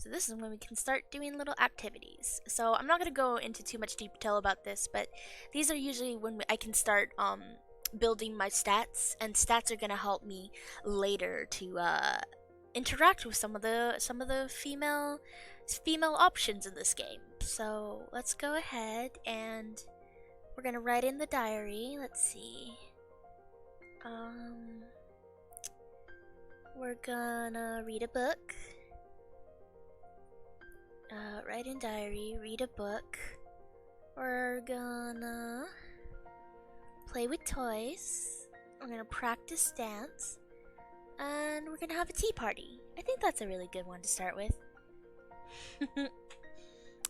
So this is when we can start doing little activities. So I'm not going to go into too much detail about this, but these are usually when I can start building my stats, and stats are going to help me later to interact with some of the female options in this game. So let's go ahead and we're going to write in the diary. Let's see. We're gonna read a book. Write in diary, read a book. We're gonna play with toys. We're gonna practice dance. And we're gonna have a tea party. I think that's a really good one to start with.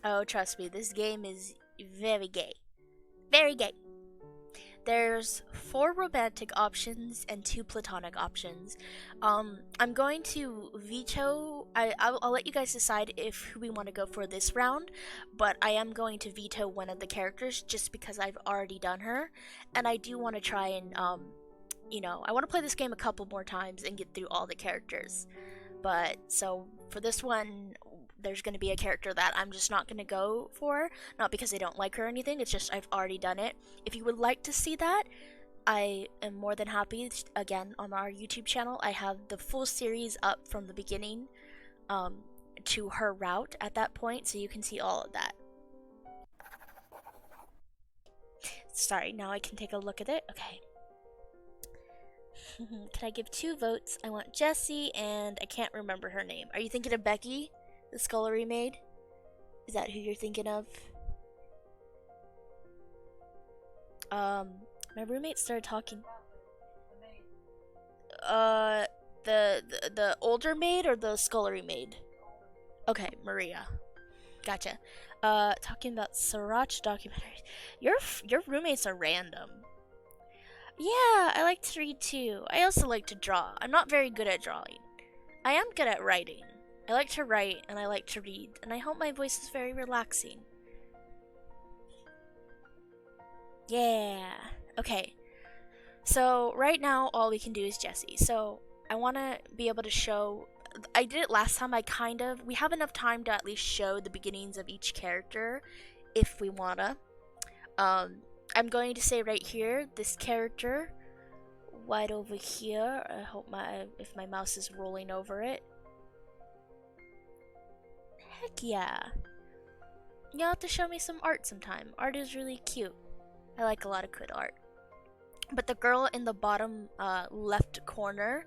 Oh, trust me, this game is very gay. Very gay. There's 4 romantic options and 2 platonic options. I'm going to veto. I'll let you guys decide who we want to go for this round, but I am going to veto one of the characters just because I've already done her, and I do want to try and I want to play this game a couple more times and get through all the characters. But so for this one, there's going to be a character that I'm just not going to go for, not because I don't like her or anything, it's just I've already done it. If you would like to see that, I am more than happy. Again, on our YouTube channel, I have the full series up from the beginning to her route at that point, so you can see all of that. Sorry, now I can take a look at it. Okay. Can I give 2 votes? I want Jessie, and I can't remember her name. Are you thinking of Becky? The scullery maid? Is that who you're thinking of? My roommate started talking. The older maid or the scullery maid? Okay, Maria. Gotcha. Talking about Sriracha documentaries. Your roommates are random. Yeah, I like to read too. I also like to draw. I'm not very good at drawing. I am good at writing. I like to write and I like to read, and I hope my voice is very relaxing. Yeah. Okay. So right now all we can do is Jessie. So I want to be able to show. I did it last time. We have enough time to at least show the beginnings of each character if we wanna. I'm going to say right here, this character right over here. I hope if my mouse is rolling over it. Heck yeah. You'll have to show me some art sometime. Art is really cute. I like a lot of good art. But the girl in the bottom left corner,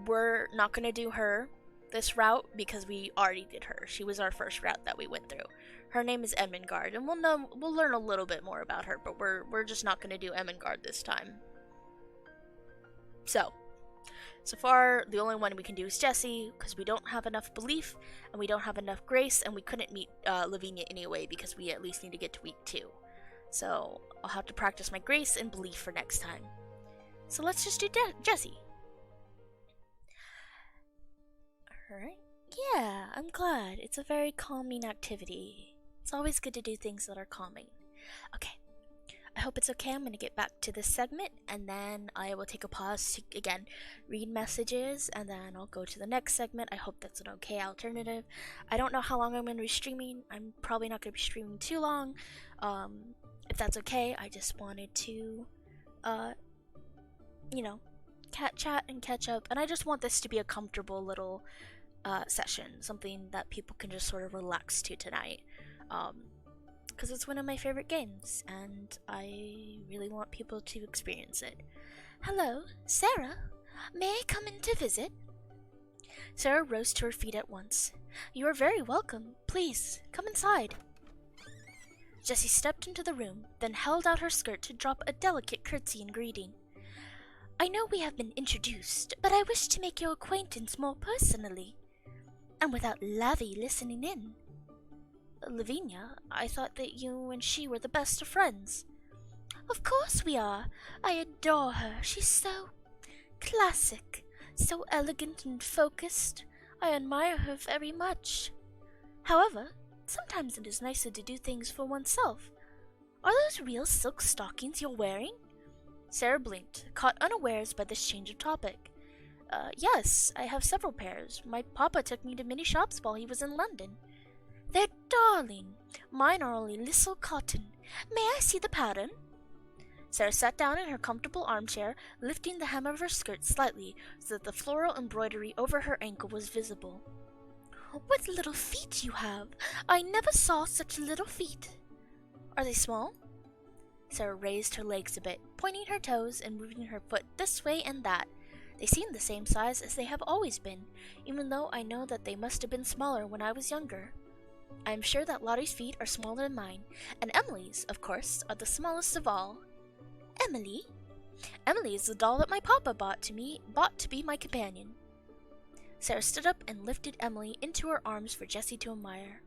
we're not going to do her this route because we already did her. She was our first route that we went through. Her name is Ermengarde, and we'll learn a little bit more about her, but we're just not going to do Ermengarde this time. So far, the only one we can do is Jessie, because we don't have enough belief, and we don't have enough grace, and we couldn't meet Lavinia anyway, because we at least need to get to week 2. So, I'll have to practice my grace and belief for next time. So let's just do Jessie. Alright. Yeah, I'm glad. It's a very calming activity. It's always good to do things that are calming. Okay. I hope it's okay. I'm going to get back to this segment, and then I will take a pause to, again, read messages, and then I'll go to the next segment. I hope that's an okay alternative. I don't know how long I'm going to be streaming. I'm probably not going to be streaming too long. If that's okay, I just wanted to, chat and catch up, and I just want this to be a comfortable little session, something that people can just sort of relax to tonight. Because it's one of my favorite games, and I really want people to experience it. Hello, Sarah. May I come in to visit? Sarah rose to her feet at once. You are very welcome. Please, come inside. Jessie stepped into the room, then held out her skirt to drop a delicate curtsy in greeting. I know we have been introduced, but I wish to make your acquaintance more personally, and without Lavi listening in. Lavinia, I thought that you and she were the best of friends. Of course we are. I adore her. She's so classic, so elegant and focused. I admire her very much. However, sometimes it is nicer to do things for oneself. Are those real silk stockings you're wearing? Sarah blinked, caught unawares by this change of topic. Yes, I have several pairs. My papa took me to many shops while he was in London. They're darling. Mine are only little cotton. May I see the pattern? Sarah sat down in her comfortable armchair, lifting the hem of her skirt slightly so that the floral embroidery over her ankle was visible. What little feet you have! I never saw such little feet. Are they small? Sarah raised her legs a bit, pointing her toes and moving her foot this way and that. They seemed the same size as they have always been, even though I know that they must have been smaller when I was younger. I am sure that Lottie's feet are smaller than mine, and Emily's, of course, are the smallest of all. Emily? Emily is the doll that my papa bought to be my companion. Sarah stood up and lifted Emily into her arms for Jessie to admire.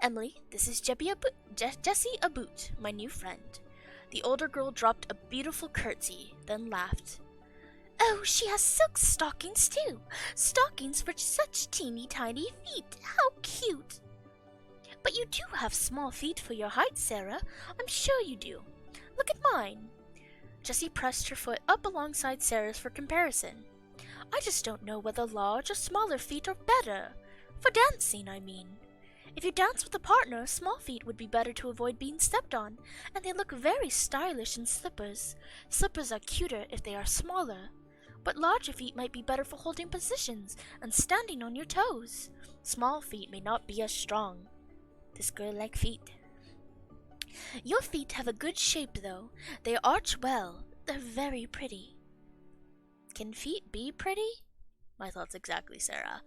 Emily, this is Jessie Abbot, my new friend. The older girl dropped a beautiful curtsy, then laughed. Oh, she has silk stockings too. Stockings for such teeny tiny feet. How cute. But you do have small feet for your height, Sarah. I'm sure you do. Look at mine. Jessie pressed her foot up alongside Sarah's for comparison. I just don't know whether large or smaller feet are better. For dancing, I mean. If you dance with a partner, small feet would be better to avoid being stepped on, and they look very stylish in slippers. Slippers are cuter if they are smaller. But larger feet might be better for holding positions and standing on your toes. Small feet may not be as strong. This girl likes feet. Your feet have a good shape, though. They arch well. They're very pretty. Can feet be pretty? My thoughts exactly, Sarah.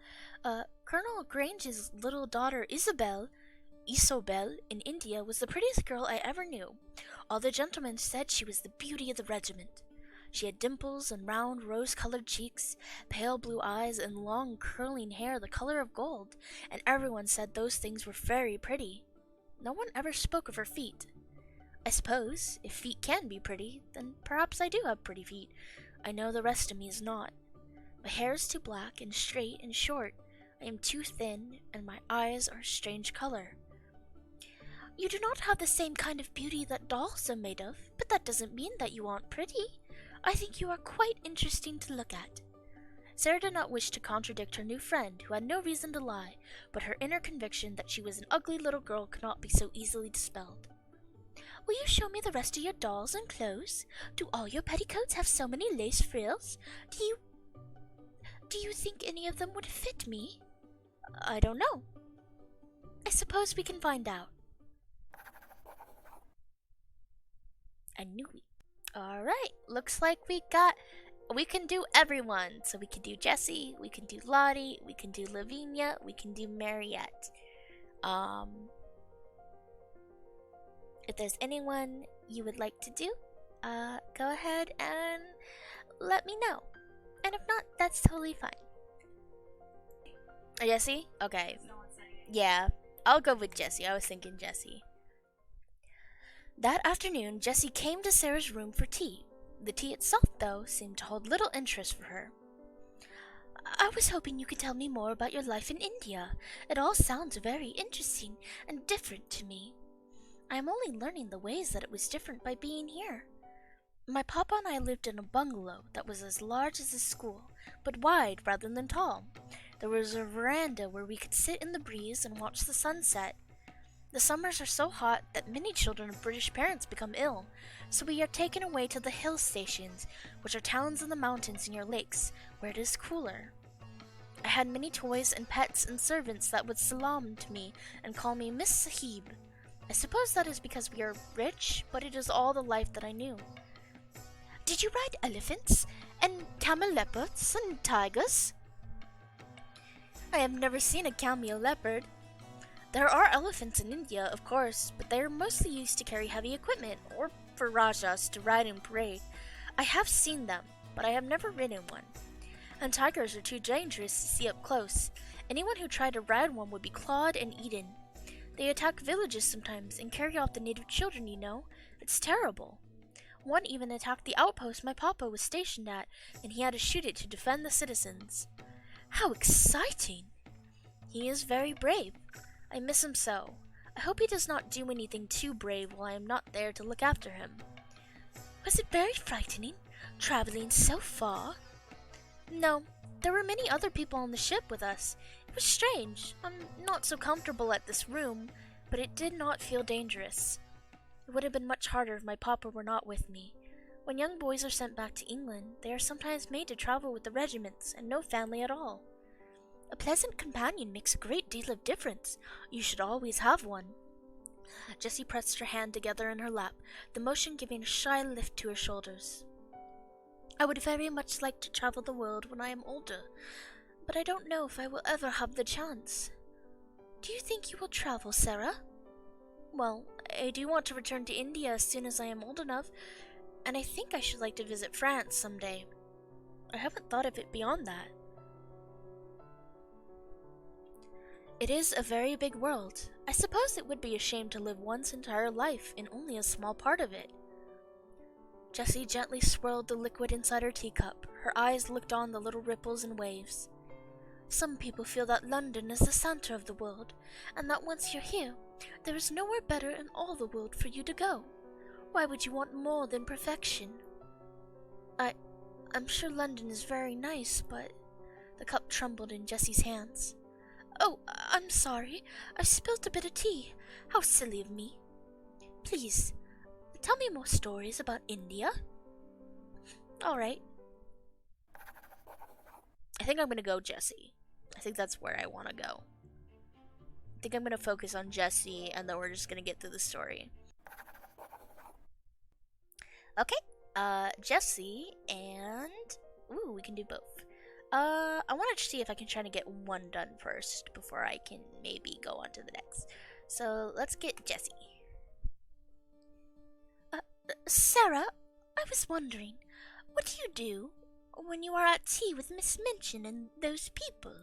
Colonel Grange's little daughter Isobel, in India, was the prettiest girl I ever knew. All the gentlemen said she was the beauty of the regiment. She had dimples and round rose-colored cheeks, pale blue eyes, and long curling hair the color of gold, and everyone said those things were very pretty. No one ever spoke of her feet. I suppose, if feet can be pretty, then perhaps I do have pretty feet. I know the rest of me is not. My hair is too black and straight and short. I am too thin, and my eyes are a strange color. You do not have the same kind of beauty that dolls are made of, but that doesn't mean that you aren't pretty. I think you are quite interesting to look at. Sarah did not wish to contradict her new friend, who had no reason to lie, but her inner conviction that she was an ugly little girl could not be so easily dispelled. Will you show me the rest of your dolls and clothes? Do all your petticoats have so many lace frills? Do you think any of them would fit me? I don't know. I suppose we can find out. I knew it. Alright, looks like we can do everyone. So we can do Jessie, we can do Lottie, we can do Lavinia, we can do Mariette. If there's anyone you would like to do, go ahead and let me know. And if not, that's totally fine. Jessie? Okay. Yeah, I'll go with Jessie. I was thinking Jessie. That afternoon, Jessie came to Sarah's room for tea. The tea itself, though, seemed to hold little interest for her. I was hoping you could tell me more about your life in India. It all sounds very interesting and different to me. I am only learning the ways that it was different by being here. My papa and I lived in a bungalow that was as large as a school, but wide rather than tall. There was a veranda where we could sit in the breeze and watch the sunset. The summers are so hot that many children of British parents become ill, so we are taken away to the hill stations, which are towns in the mountains near lakes, where it is cooler. I had many toys and pets and servants that would salaam to me and call me Miss Sahib. I suppose that is because we are rich, but it is all the life that I knew. Did you ride elephants and camel leopards and tigers? I have never seen a camel leopard. There are elephants in India, of course, but they are mostly used to carry heavy equipment or for rajas to ride in parade. I have seen them, but I have never ridden one. And tigers are too dangerous to see up close. Anyone who tried to ride one would be clawed and eaten. They attack villages sometimes and carry off the native children, you know. It's terrible. One even attacked the outpost my papa was stationed at, and he had to shoot it to defend the citizens. How exciting! He is very brave. I miss him so. I hope he does not do anything too brave while I am not there to look after him. Was it very frightening, traveling so far? No, there were many other people on the ship with us. It was strange. I'm not so comfortable at this room, but it did not feel dangerous. It would have been much harder if my papa were not with me. When young boys are sent back to England, they are sometimes made to travel with the regiments and no family at all. A pleasant companion makes a great deal of difference. You should always have one. Jessie pressed her hand together in her lap, the motion giving a shy lift to her shoulders. I would very much like to travel the world when I am older, but I don't know if I will ever have the chance. Do you think you will travel, Sarah? Well, I do want to return to India as soon as I am old enough, and I think I should like to visit France someday. I haven't thought of it beyond that. It is a very big world. I suppose it would be a shame to live one's entire life in only a small part of it. Jessie gently swirled the liquid inside her teacup. Her eyes looked on the little ripples and waves. Some people feel that London is the center of the world, and that once you're here, there is nowhere better in all the world for you to go. Why would you want more than perfection? I'm sure London is very nice, but... The cup trembled in Jessie's hands. Oh, I'm sorry. I've spilled a bit of tea. How silly of me. Please, tell me more stories about India. Alright. I think I'm gonna go Jessie. I think that's where I want to go. I think I'm gonna focus on Jessie, and then we're just gonna get through the story. Okay, Jessie, and... Ooh, we can do both. I want to see if I can try to get one done first before I can maybe go on to the next. So, let's get Jessie. Sarah, I was wondering, what do you do when you are at tea with Miss Minchin and those people?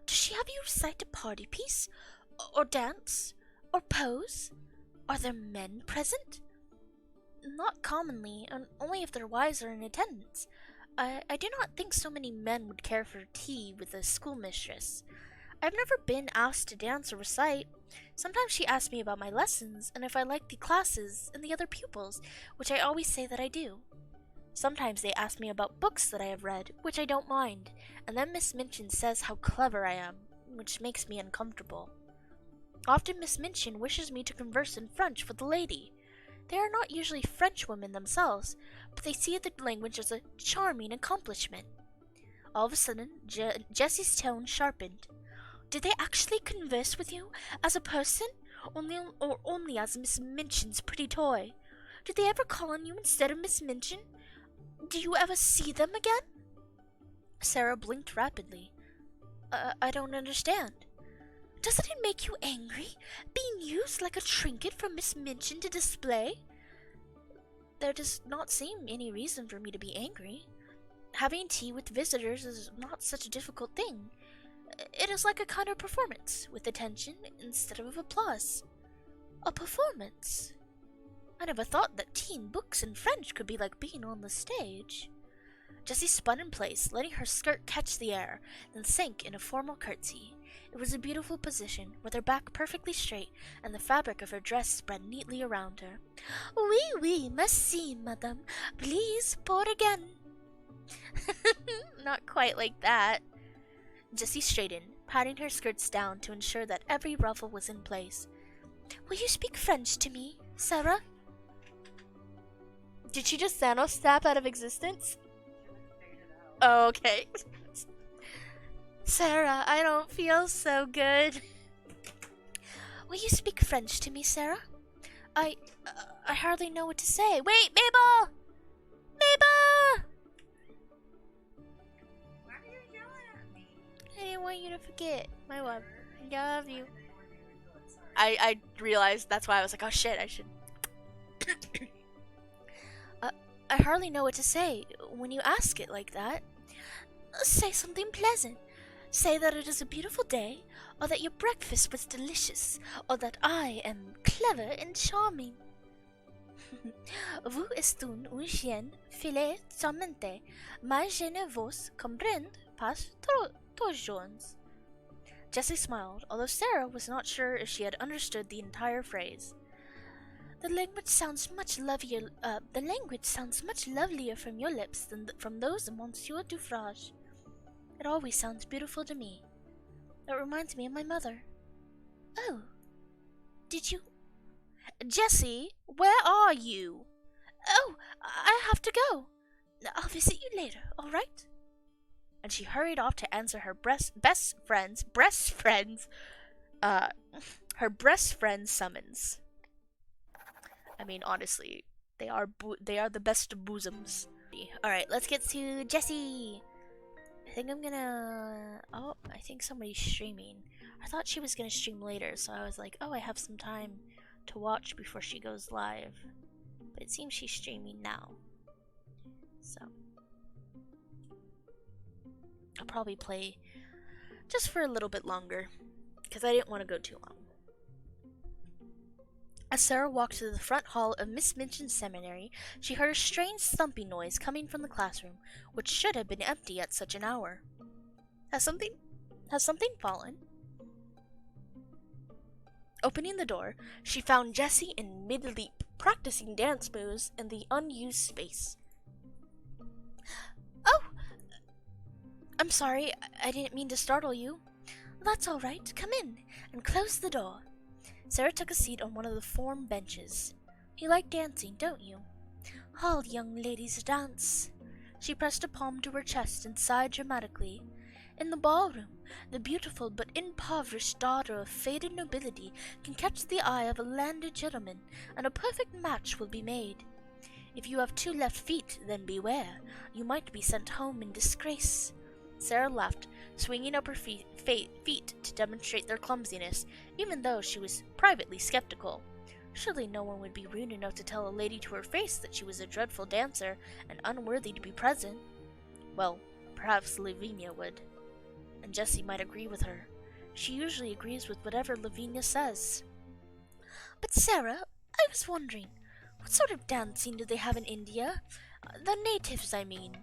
Does she have you recite a party piece? Or dance? Or pose? Are there men present? Not commonly, and only if their wives are in attendance. I do not think so many men would care for tea with a schoolmistress. I've never been asked to dance or recite. Sometimes she asks me about my lessons, and if I like the classes and the other pupils, which I always say that I do. Sometimes they ask me about books that I have read, which I don't mind, and then Miss Minchin says how clever I am, which makes me uncomfortable. Often Miss Minchin wishes me to converse in French with the lady. They are not usually French women themselves, but they see the language as a charming accomplishment. All of a sudden, Jessie's tone sharpened. Did they actually converse with you as a person, or only as Miss Minchin's pretty toy? Did they ever call on you instead of Miss Minchin? Do you ever see them again? Sarah blinked rapidly. I don't understand. Doesn't it make you angry, being used like a trinket for Miss Minchin to display? There does not seem any reason for me to be angry. Having tea with visitors is not such a difficult thing. It is like a kind of performance, with attention instead of applause. A performance? I never thought that tea and books in French could be like being on the stage. Jessie spun in place, letting her skirt catch the air, then sank in a formal curtsy. It was a beautiful position, with her back perfectly straight, and the fabric of her dress spread neatly around her. Oui, oui, merci, madame. Please, pour again. Not quite like that. Jessie straightened, patting her skirts down to ensure that every ruffle was in place. Will you speak French to me, Sarah? Did she just Thanos snap out of existence? Oh, okay. Sarah, I don't feel so good. Will you speak French to me, Sarah? I hardly know what to say. Wait, Mabel! Mabel! Why are you yelling at me? I didn't want you to forget. My love. I love you. I realized that's why I was like, oh shit, I should... I hardly know what to say when you ask it like that. Say something pleasant. Say that it is a beautiful day, or that your breakfast was delicious, or that I am clever and charming. Vous êtes un chien filet charmante, mais je ne vous comprends pas toujours. Jessie smiled, although Sarah was not sure if she had understood the entire phrase. The language sounds much lovelier. The language sounds much lovelier from your lips than from those of Monsieur Dufrage. It always sounds beautiful to me. It reminds me of my mother. Oh, did you? Jessie, where are you? Oh, I have to go. I'll visit you later, all right? And she hurried off to answer her best friend's summons. I mean, honestly, they are the best of bosoms. All right, let's get to Jessie. I think I'm gonna. Oh, I think somebody's streaming. I thought she was gonna stream later, so I was like, oh, I have some time to watch before she goes live. But it seems she's streaming now. So I'll probably play just for a little bit longer because I didn't want to go too long. As Sarah walked to the front hall of Miss Minchin's Seminary, she heard a strange thumping noise coming from the classroom, which should have been empty at such an hour. Has something fallen? Opening the door, she found Jessie in mid-leap, practicing dance moves in the unused space. Oh! I'm sorry, I didn't mean to startle you. That's all right, come in, and close the door. Sarah took a seat on one of the form benches. You like dancing, don't you? All young ladies dance. She pressed a palm to her chest and sighed dramatically. In the ballroom, the beautiful but impoverished daughter of faded nobility can catch the eye of a landed gentleman, and a perfect match will be made. If you have 2 left feet, then beware. You might be sent home in disgrace. Sarah laughed, swinging up her feet to demonstrate their clumsiness, even though she was privately skeptical. Surely no one would be rude enough to tell a lady to her face that she was a dreadful dancer and unworthy to be present. Well, perhaps Lavinia would. And Jessie might agree with her. She usually agrees with whatever Lavinia says. But Sarah, I was wondering, what sort of dancing do they have in India? The natives, I mean.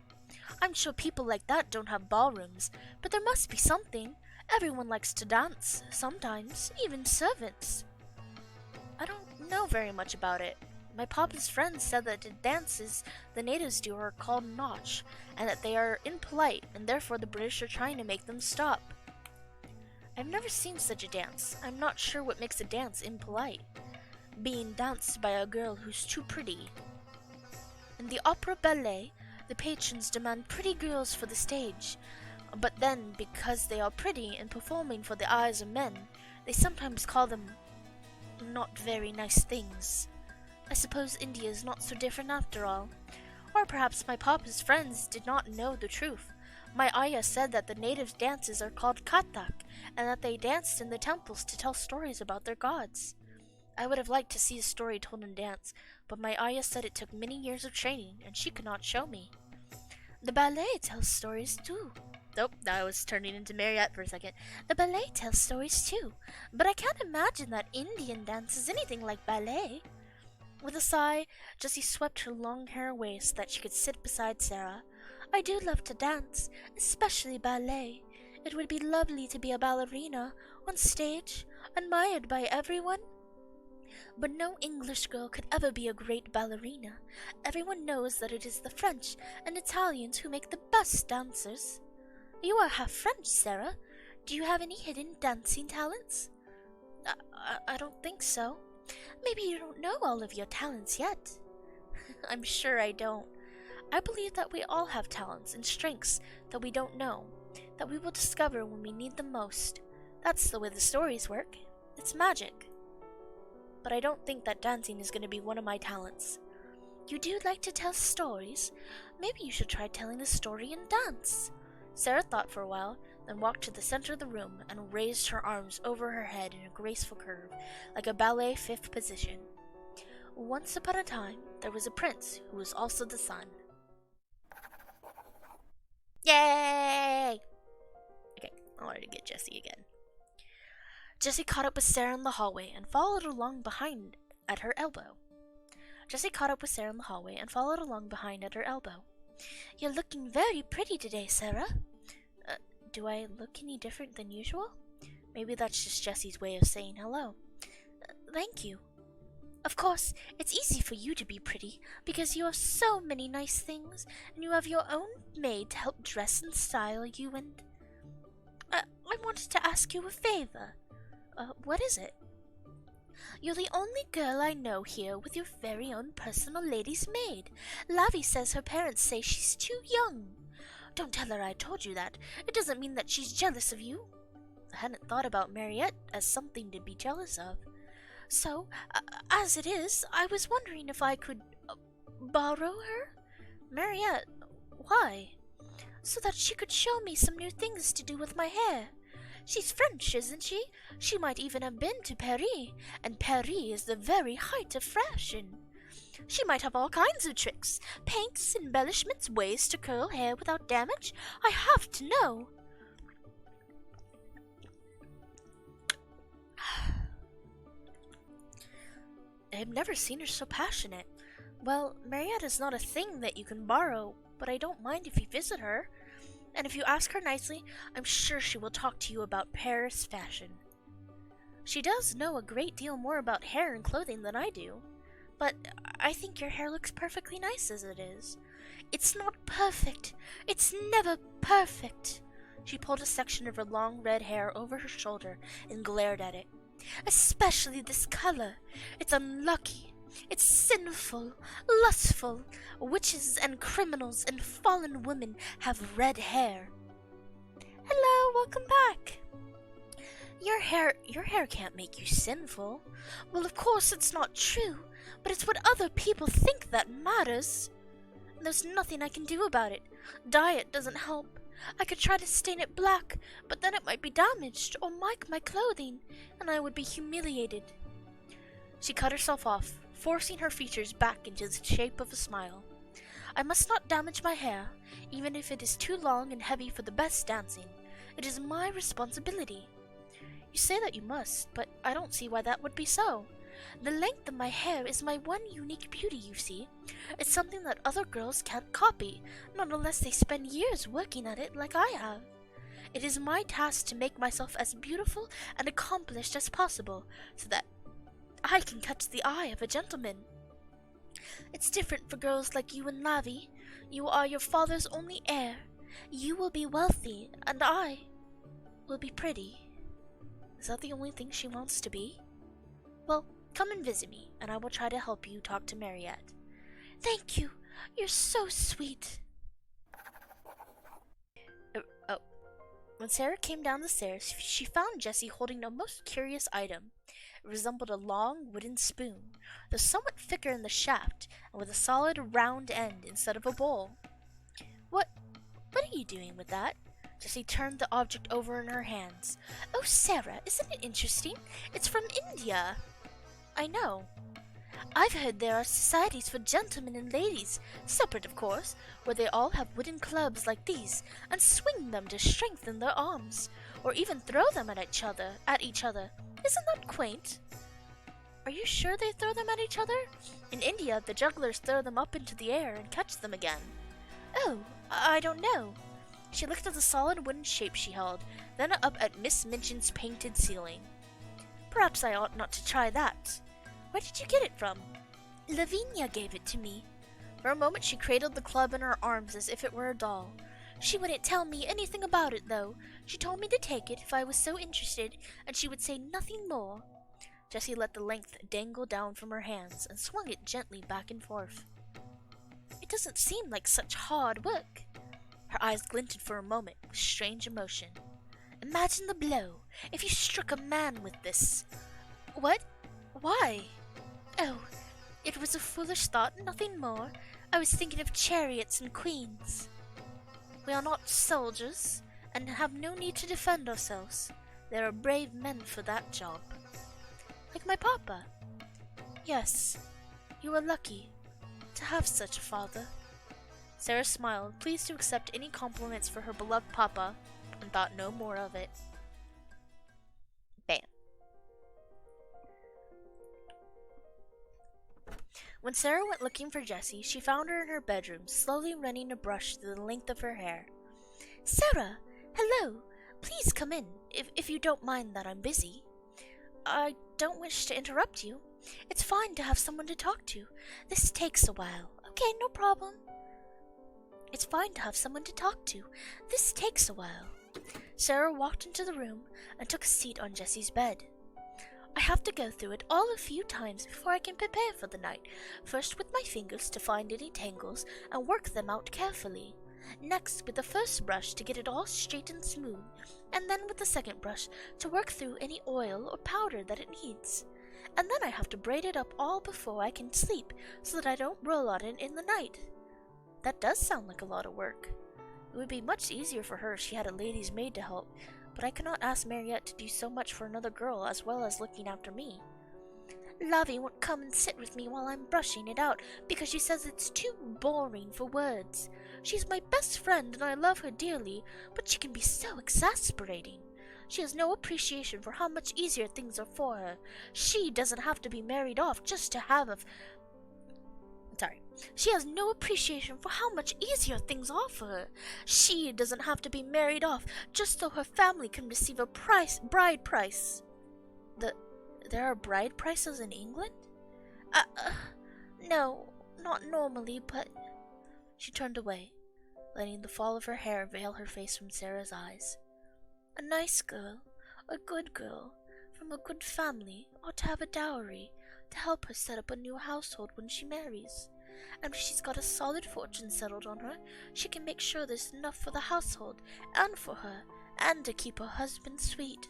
I'm sure people like that don't have ballrooms, but there must be something. Everyone likes to dance, sometimes, even servants. I don't know very much about it. My papa's friends said that the dances the natives do are called nautch, and that they are impolite, and therefore the British are trying to make them stop. I've never seen such a dance. I'm not sure what makes a dance impolite. Being danced by a girl who's too pretty. In the opera ballet, the patrons demand pretty girls for the stage, but then, because they are pretty and performing for the eyes of men, they sometimes call them not very nice things. I suppose India is not so different after all. Or perhaps my papa's friends did not know the truth. My ayah said that the native dances are called Kathak, and that they danced in the temples to tell stories about their gods. I would have liked to see a story told in dance, but my ayah said it took many years of training, and she could not show me. The ballet tells stories too. Nope, I was turning into Mariette for a second. The ballet tells stories too, but I can't imagine that Indian dance is anything like ballet. With a sigh, Jessie swept her long hair away so that she could sit beside Sarah. I do love to dance, especially ballet. It would be lovely to be a ballerina, on stage, admired by everyone. But no English girl could ever be a great ballerina. Everyone knows that it is the French and Italians who make the best dancers. You are half French, Sarah. Do you have any hidden dancing talents? I don't think so. Maybe you don't know all of your talents yet. I'm sure I don't. I believe that we all have talents and strengths that we don't know, that we will discover when we need them most. That's the way the stories work. It's magic. But I don't think that dancing is going to be one of my talents. You do like to tell stories? Maybe you should try telling a story in dance. Sarah thought for a while, then walked to the center of the room and raised her arms over her head in a graceful curve, like a ballet fifth position. Once upon a time, there was a prince who was also the sun. Yay! Okay, I wanted to get Jessie again. Jessie caught up with Sarah in the hallway and followed along behind at her elbow. You're looking very pretty today, Sarah. Do I look any different than usual? Maybe that's just Jessie's way of saying hello. Thank you. Of course, it's easy for you to be pretty, because you have so many nice things, and you have your own maid to help dress and style you, and... I wanted to ask you a favor. What is it? You're the only girl I know here with your very own personal lady's maid. Lavi says her parents say she's too young. Don't tell her I told you that. It doesn't mean that she's jealous of you. I hadn't thought about Mariette as something to be jealous of. So, as it is, I was wondering if I could borrow her? Mariette, why? So that she could show me some new things to do with my hair. She's French, isn't she? She might even have been to Paris, and Paris is the very height of fashion. She might have all kinds of tricks, paints, embellishments, ways to curl hair without damage. I have to know. I've never seen her so passionate. Well, Mariette is not a thing that you can borrow, but I don't mind if you visit her. And if you ask her nicely, I'm sure she will talk to you about Paris fashion. She does know a great deal more about hair and clothing than I do, but I think your hair looks perfectly nice as it is. It's not perfect. It's never perfect. She pulled a section of her long red hair over her shoulder and glared at it. Especially this color. It's unlucky. It's sinful, lustful. Witches and criminals and fallen women have red hair. Hello, welcome back. Your hair can't make you sinful. Well, of course it's not true, but it's what other people think that matters. There's nothing I can do about it. Diet doesn't help. I could try to stain it black, but then it might be damaged or mark my clothing, and I would be humiliated. She cut herself off, forcing her features back into the shape of a smile. I must not damage my hair, even if it is too long and heavy for the best dancing. It is my responsibility. You say that you must, but I don't see why that would be so. The length of my hair is my one unique beauty, you see. It's something that other girls can't copy, not unless they spend years working at it like I have. It is my task to make myself as beautiful and accomplished as possible, so that I can catch the eye of a gentleman. It's different for girls like you and Lavi. You are your father's only heir. You will be wealthy, and I will be pretty. Is that the only thing she wants to be? Well, come and visit me, and I will try to help you talk to Mariette. Thank you. You're so sweet. When Sarah came down the stairs, she found Jessie holding a most curious item. It resembled a long wooden spoon, though somewhat thicker in the shaft, and with a solid round end instead of a bowl. What are you doing with that? Jessie turned the object over in her hands. Oh, Sarah, isn't it interesting? It's from India. I know. I've heard there are societies for gentlemen and ladies, separate of course, where they all have wooden clubs like these, and swing them to strengthen their arms, or even throw them at each other. Isn't that quaint? Are you sure they throw them at each other? In India, the jugglers throw them up into the air and catch them again. Oh, I don't know. She looked at the solid wooden shape she held, then up at Miss Minchin's painted ceiling. Perhaps I ought not to try that. Where did you get it from? Lavinia gave it to me. For a moment she cradled the club in her arms as if it were a doll. She wouldn't tell me anything about it, though. She told me to take it if I was so interested, and she would say nothing more. Jessie let the length dangle down from her hands and swung it gently back and forth. It doesn't seem like such hard work. Her eyes glinted for a moment with strange emotion. Imagine the blow if you struck a man with this. What? Why? Oh, it was a foolish thought, nothing more. I was thinking of chariots and queens. We are not soldiers, and have no need to defend ourselves. There are brave men for that job. Like my papa. Yes, you are lucky to have such a father. Sarah smiled, pleased to accept any compliments for her beloved papa, and thought no more of it. Bam. When Sarah went looking for Jessie, she found her in her bedroom, slowly running a brush through the length of her hair. Sarah! Hello! Please come in, if you don't mind that I'm busy. I don't wish to interrupt you. It's fine to have someone to talk to. This takes a while. Okay, no problem. It's fine to have someone to talk to. This takes a while. Sarah walked into the room and took a seat on Jessie's bed. I have to go through it all a few times before I can prepare for the night. First with my fingers to find any tangles and work them out carefully. Next with the first brush to get it all straight and smooth, and then with the second brush to work through any oil or powder that it needs. And then I have to braid it up all before I can sleep so that I don't roll on it in the night. That does sound like a lot of work. It would be much easier for her if she had a lady's maid to help, but I cannot ask Mariette to do so much for another girl as well as looking after me. Lavi won't come and sit with me while I'm brushing it out because she says it's too boring for words. She's my best friend and I love her dearly, but she can be so exasperating. She has no appreciation for how much easier things are for her. She doesn't have to be married off just to have a... She has no appreciation for how much easier things are for her. She doesn't have to be married off just so her family can receive a bride price. There are bride prices in England? No, not normally, but... She turned away, letting the fall of her hair veil her face from Sarah's eyes. A nice girl, a good girl, from a good family ought to have a dowry to help her set up a new household when she marries. And if she's got a solid fortune settled on her, she can make sure there's enough for the household and for her, and to keep her husband sweet.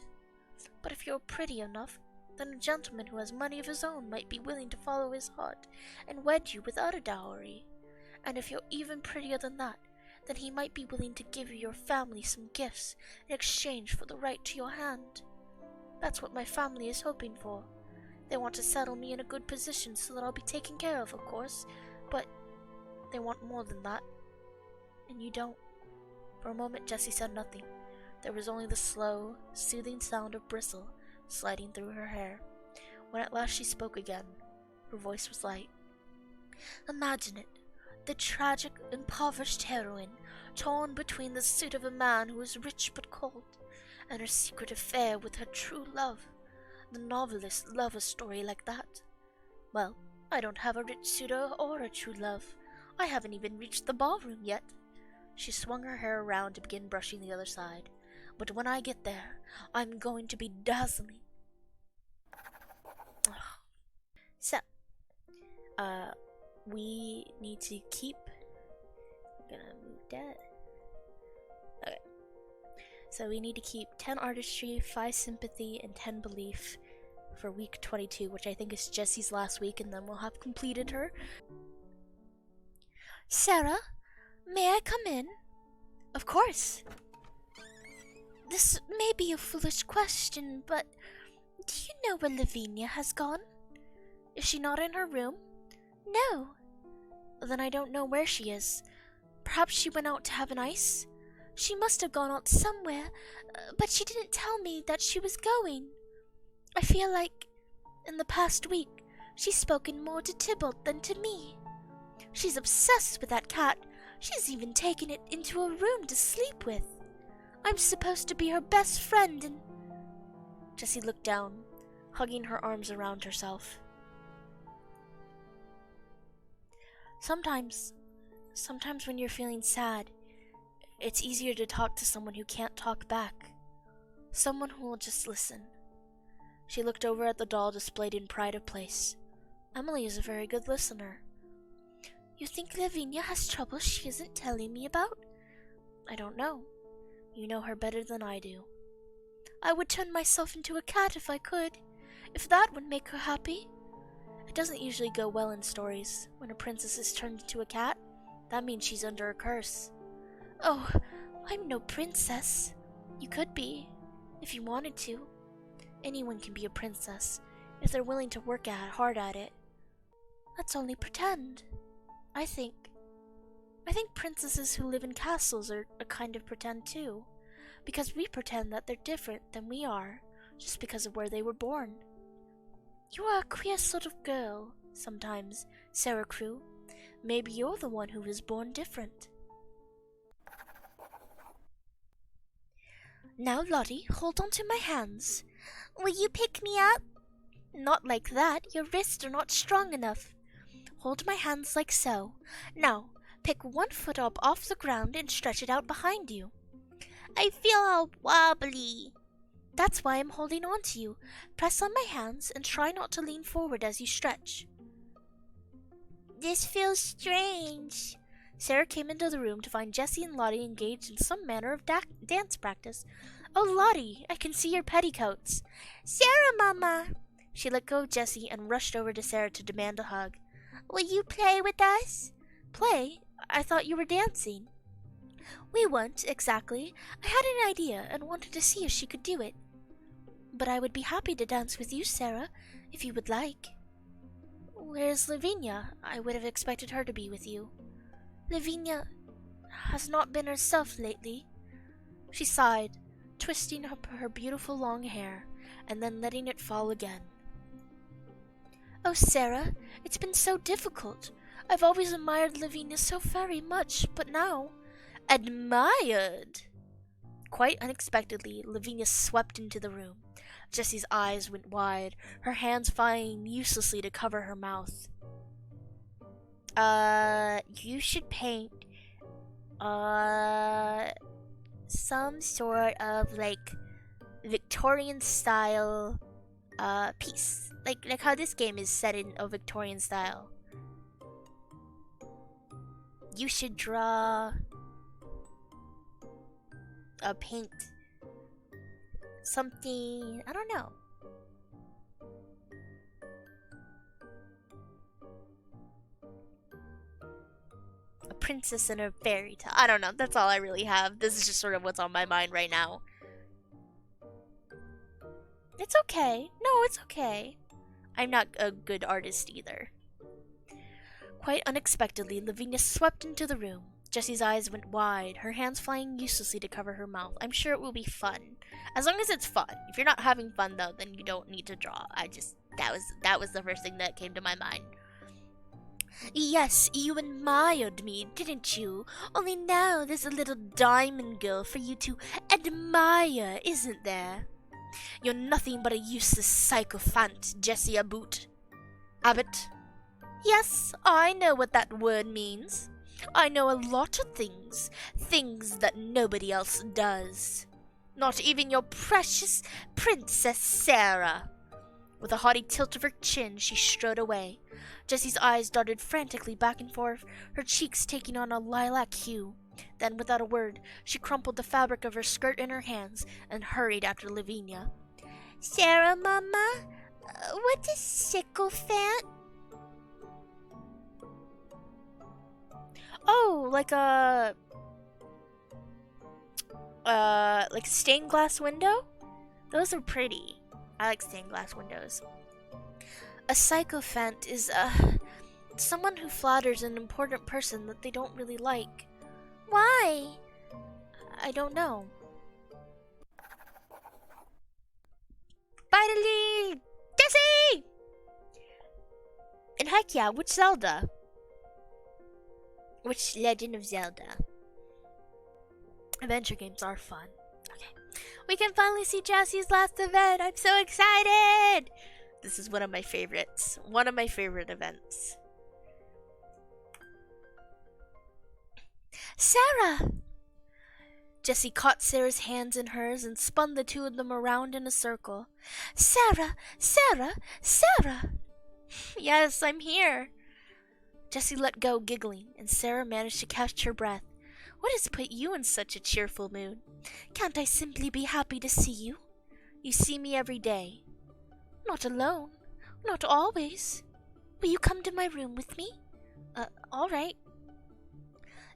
But if you're pretty enough, then a gentleman who has money of his own might be willing to follow his heart and wed you without a dowry. And if you're even prettier than that, then he might be willing to give your family some gifts in exchange for the right to your hand. That's what my family is hoping for. They want to settle me in a good position so that I'll be taken care of course, but they want more than that. And you don't. For a moment Jessie said nothing. There was only the slow, soothing sound of bristle sliding through her hair. When at last she spoke again, her voice was light. Imagine it. The tragic, impoverished heroine, torn between the suit of a man who is rich but cold, and her secret affair with her true love. The novelists love a story like that. Well, I don't have a rich suitor or a true love. I haven't even reached the ballroom yet. She swung her hair around to begin brushing the other side. But when I get there, I'm going to be dazzling. So, we need to keep... I'm gonna move that. Okay. So we need to keep 10 artistry, 5 sympathy, and 10 belief for week 22, which I think is Jessie's last week, and then we'll have completed her. Sarah, may I come in? Of course. This may be a foolish question, but do you know where Lavinia has gone? Is she not in her room? No. Then I don't know where she is. Perhaps she went out to have an ice? She must have gone out somewhere, but she didn't tell me that she was going. I feel like, in the past week, she's spoken more to Tybalt than to me. She's obsessed with that cat. She's even taken it into a room to sleep with. I'm supposed to be her best friend and... Jessie looked down, hugging her arms around herself. Sometimes when you're feeling sad, it's easier to talk to someone who can't talk back. Someone who will just listen. She looked over at the doll displayed in pride of place. Emily is a very good listener. You think Lavinia has trouble she isn't telling me about? I don't know. You know her better than I do. I would turn myself into a cat if I could, if that would make her happy. It doesn't usually go well in stories. When a princess is turned into a cat, that means she's under a curse. Oh, I'm no princess. You could be, if you wanted to. Anyone can be a princess, if they're willing to work hard at it. That's only pretend, I think. I think princesses who live in castles are a kind of pretend too, because we pretend that they're different than we are, just because of where they were born. You are a queer sort of girl, sometimes, Sarah Crew. Maybe you're the one who was born different. Now, Lottie, hold on to my hands. Will you pick me up? Not like that. Your wrists are not strong enough. Hold my hands like so. Now, pick one foot up off the ground and stretch it out behind you. I feel all wobbly. That's why I'm holding on to you. Press on my hands and try not to lean forward as you stretch. This feels strange. Sarah came into the room to find Jessie and Lottie engaged in some manner of dance practice. Oh, Lottie, I can see your petticoats. Sarah, Mama! She let go of Jessie and rushed over to Sarah to demand a hug. Will you play with us? Play? I thought you were dancing. We weren't, exactly. I had an idea and wanted to see if she could do it. But I would be happy to dance with you, Sarah, if you would like. Where's Lavinia? I would have expected her to be with you. Lavinia has not been herself lately. She sighed, twisting up her beautiful long hair, and then letting it fall again. Oh, Sarah, it's been so difficult. I've always admired Lavinia so very much, but now... Admired? Quite unexpectedly, Lavinia swept into the room. Jessie's eyes went wide, her hands flying uselessly to cover her mouth. You should paint, some sort of, like, Victorian style, piece. Like how this game is set in a Victorian style. You should draw... paint... something... I don't know. A princess in a fairy tale. I don't know. That's all I really have. This is just sort of what's on my mind right now. It's okay. No, it's okay. I'm not a good artist either. Quite unexpectedly, Lavinia swept into the room. Jessie's eyes went wide, her hands flying uselessly to cover her mouth. I'm sure it will be fun. As long as it's fun. If you're not having fun, though, then you don't need to draw. That was the first thing that came to my mind. Yes, you admired me, didn't you? Only now there's a little diamond girl for you to admire, isn't there? You're nothing but a useless sycophant, Jessie Abbot. Abbot. Yes, I know what that word means. I know a lot of things. Things that nobody else does. Not even your precious Princess Sarah. With a haughty tilt of her chin, she strode away. Jessie's eyes darted frantically back and forth, her cheeks taking on a lilac hue. Then, without a word, she crumpled the fabric of her skirt in her hands and hurried after Lavinia. Sarah, Mama? What's a sycophant? Oh, like a stained glass window? Those are pretty. I like stained glass windows. A sycophant is someone who flatters an important person that they don't really like. Why? I don't know. Finally! Jessie! And heck yeah, which Zelda? Which Legend of Zelda? Adventure games are fun. Okay. We can finally see Jessie's last event. I'm so excited! This is one of my favorites. One of my favorite events. Sarah! Jessie caught Sarah's hands in hers and spun the two of them around in a circle. Sarah! Sarah! Sarah! Yes, I'm here. Jessie let go, giggling, and Sarah managed to catch her breath. What has put you in such a cheerful mood? Can't I simply be happy to see you? You see me every day. Not alone. Not always. Will you come to my room with me? All right.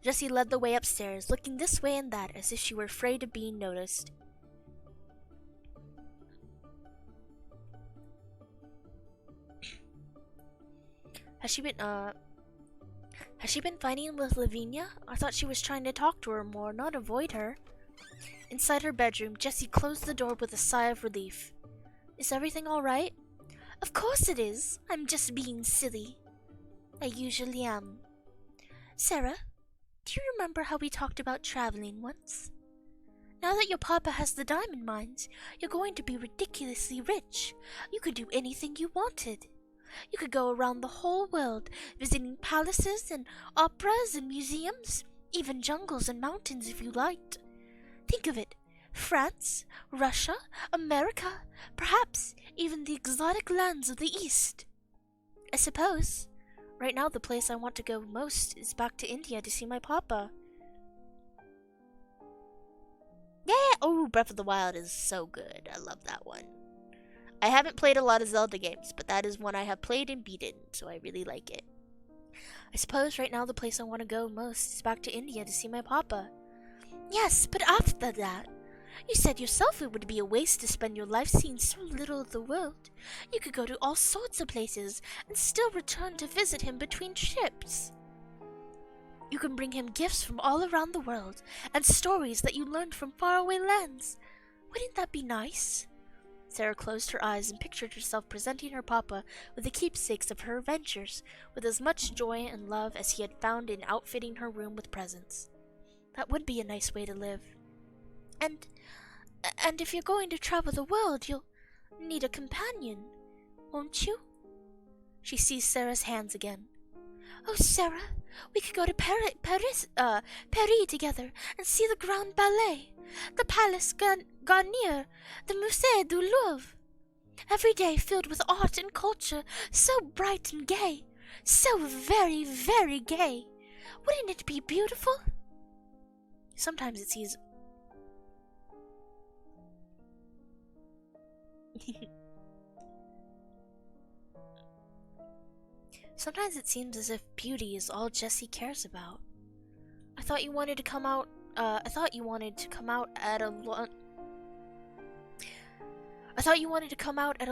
Jessie led the way upstairs, looking this way and that as if she were afraid of being noticed. Has she been fighting with Lavinia? I thought she was trying to talk to her more, not avoid her. Inside her bedroom, Jessie closed the door with a sigh of relief. Is everything all right? Of course it is. I'm just being silly. I usually am. Sarah, do you remember how we talked about traveling once? Now that your papa has the diamond mines, you're going to be ridiculously rich. You could do anything you wanted. You could go around the whole world, visiting palaces and operas and museums, even jungles and mountains if you liked. Think of it. France, Russia, America, perhaps even the exotic lands of the East. I suppose. Right now the place I want to go most is back to India to see my papa. Yeah! Oh, Breath of the Wild is so good. I love that one. I haven't played a lot of Zelda games, but that is one I have played and beaten, so I really like it. I suppose right now the place I want to go most is back to India to see my papa. Yes, but after that, you said yourself it would be a waste to spend your life seeing so little of the world. You could go to all sorts of places and still return to visit him between trips. You can bring him gifts from all around the world and stories that you learned from faraway lands. Wouldn't that be nice? Sarah closed her eyes and pictured herself presenting her papa with the keepsakes of her adventures with as much joy and love as he had found in outfitting her room with presents. That would be a nice way to live. And if you're going to travel the world, you'll need a companion, won't you? She seized Sarah's hands again. Oh, Sarah, we could go to Paris together and see the Grand Ballet, the Palace Garnier, the Musée du Louvre. Every day filled with art and culture, so bright and gay, so very, very gay. Wouldn't it be beautiful? Sometimes it seems... Sometimes it seems as if beauty is all Jessie cares about. I thought you wanted to come out at a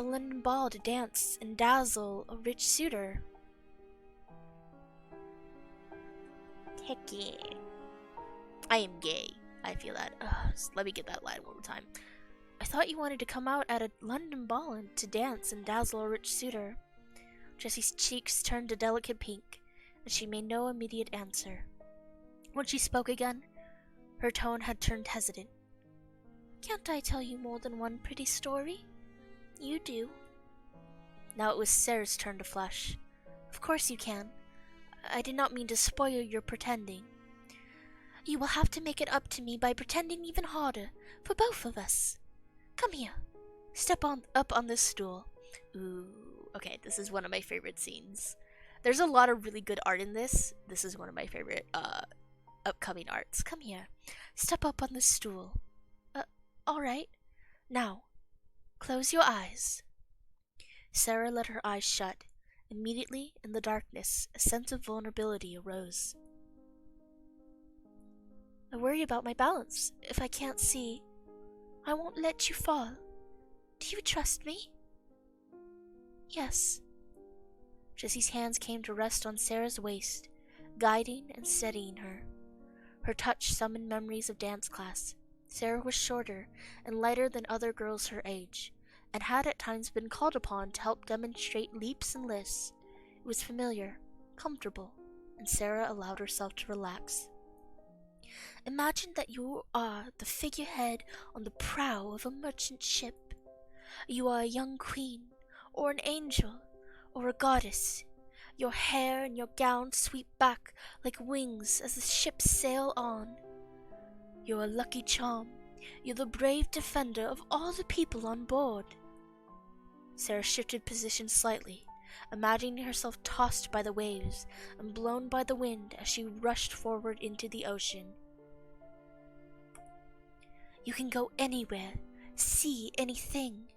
London ball to dance and dazzle a rich suitor. Heck yeah. I am gay. I feel that. Let me get that line one more time. I thought you wanted to come out at a London ball and to dance and dazzle a rich suitor. Jessie's cheeks turned a delicate pink, and she made no immediate answer. When she spoke again, her tone had turned hesitant. Can't I tell you more than one pretty story? You do. Now it was Sarah's turn to flush. Of course you can. I did not mean to spoil your pretending. You will have to make it up to me by pretending even harder, for both of us. Come here. Step up on this stool. Ooh, okay, this is one of my favorite scenes. There's a lot of really good art in this. This is one of my favorite upcoming arts. Come here. Step up on this stool. Alright. Now, close your eyes. Sarah let her eyes shut. Immediately, in the darkness, a sense of vulnerability arose. I worry about my balance. If I can't see, I won't let you fall. Do you trust me? Yes. Jessie's hands came to rest on Sarah's waist, guiding and steadying her. Her touch summoned memories of dance class. Sarah was shorter and lighter than other girls her age, and had at times been called upon to help demonstrate leaps and lifts. It was familiar, comfortable, and Sarah allowed herself to relax. Imagine that you are the figurehead on the prow of a merchant ship. You are a young queen, or an angel, or a goddess. Your hair and your gown sweep back like wings as the ships sail on. You're a lucky charm. You're the brave defender of all the people on board. Sarah shifted position slightly, imagining herself tossed by the waves and blown by the wind as she rushed forward into the ocean. You can go anywhere, see anything.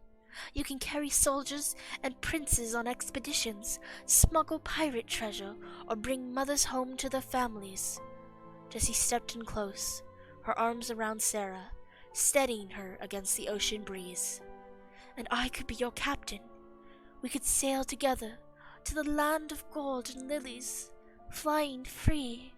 You can carry soldiers and princes on expeditions, smuggle pirate treasure, or bring mothers home to their families. Jessie stepped in close, her arms around Sarah, steadying her against the ocean breeze. And I could be your captain. We could sail together to the land of gold and lilies, flying free.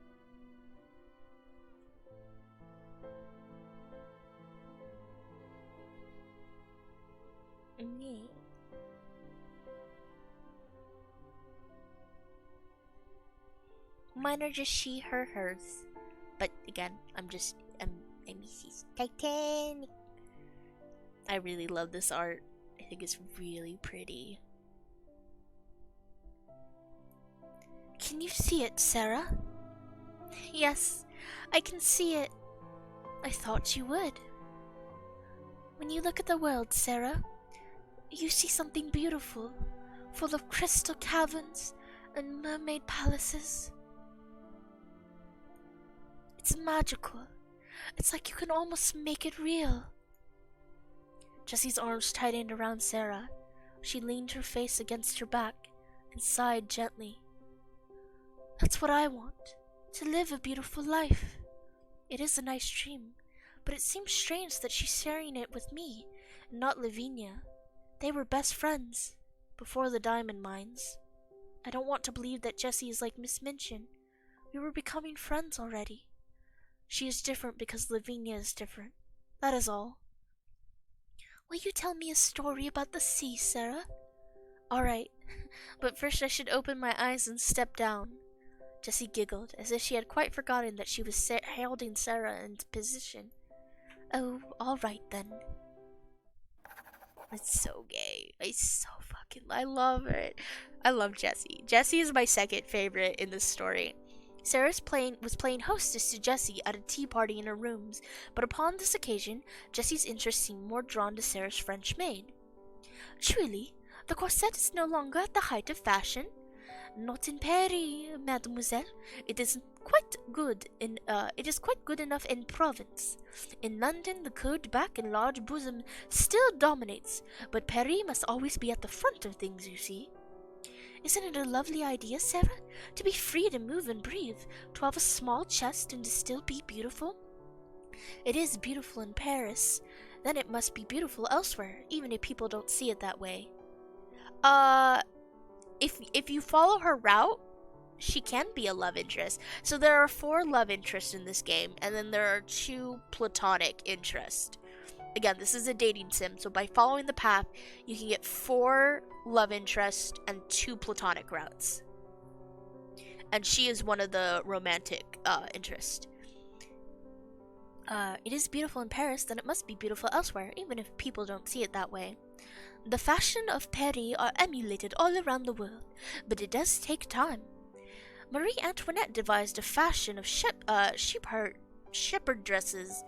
Mine are just she, her, hers. But again, I'm And Mrs. Titanic. I really love this art. I think it's really pretty. Can you see it, Sarah? Yes, I can see it. I thought you would. When you look at the world, Sarah, you see something beautiful, full of crystal caverns and mermaid palaces. It's magical. It's like you can almost make it real. Jessie's arms tightened around Sarah. She leaned her face against her back and sighed gently. That's what I want, to live a beautiful life. It is a nice dream, but it seems strange that she's sharing it with me, and not Lavinia. They were best friends, before the diamond mines. I don't want to believe that Jessie is like Miss Minchin. We were becoming friends already. She is different because Lavinia is different. That is all. Will you tell me a story about the sea, Sarah? Alright, but first I should open my eyes and step down. Jessie giggled, as if she had quite forgotten that she was holding Sarah into position. Oh, alright then. It's so gay. I love it. I love Jessie. Jessie is my second favorite in this story. Sarah was playing hostess to Jessie at a tea party in her rooms, but upon this occasion, Jessie's interest seemed more drawn to Sarah's French maid. Truly, the corset is no longer at the height of fashion. Not in Paris, mademoiselle. It is quite good enough in Provence. In London, the curved back and large bosom still dominates, but Paris must always be at the front of things, you see. Isn't it a lovely idea, Sarah? To be free to move and breathe, to have a small chest and to still be beautiful? It is beautiful in Paris. Then it must be beautiful elsewhere, even if people don't see it that way. If you follow her route, she can be a love interest. So there are 4 love interests in this game, and then there are 2 platonic interests. Again, this is a dating sim, so by following the path, you can get 4 love interests and 2 platonic routes. And she is one of the romantic interests. It is beautiful in Paris, then it must be beautiful elsewhere, even if people don't see it that way. The fashion of Paris are emulated all around the world, but it does take time. Marie Antoinette devised a fashion of shepherdesses,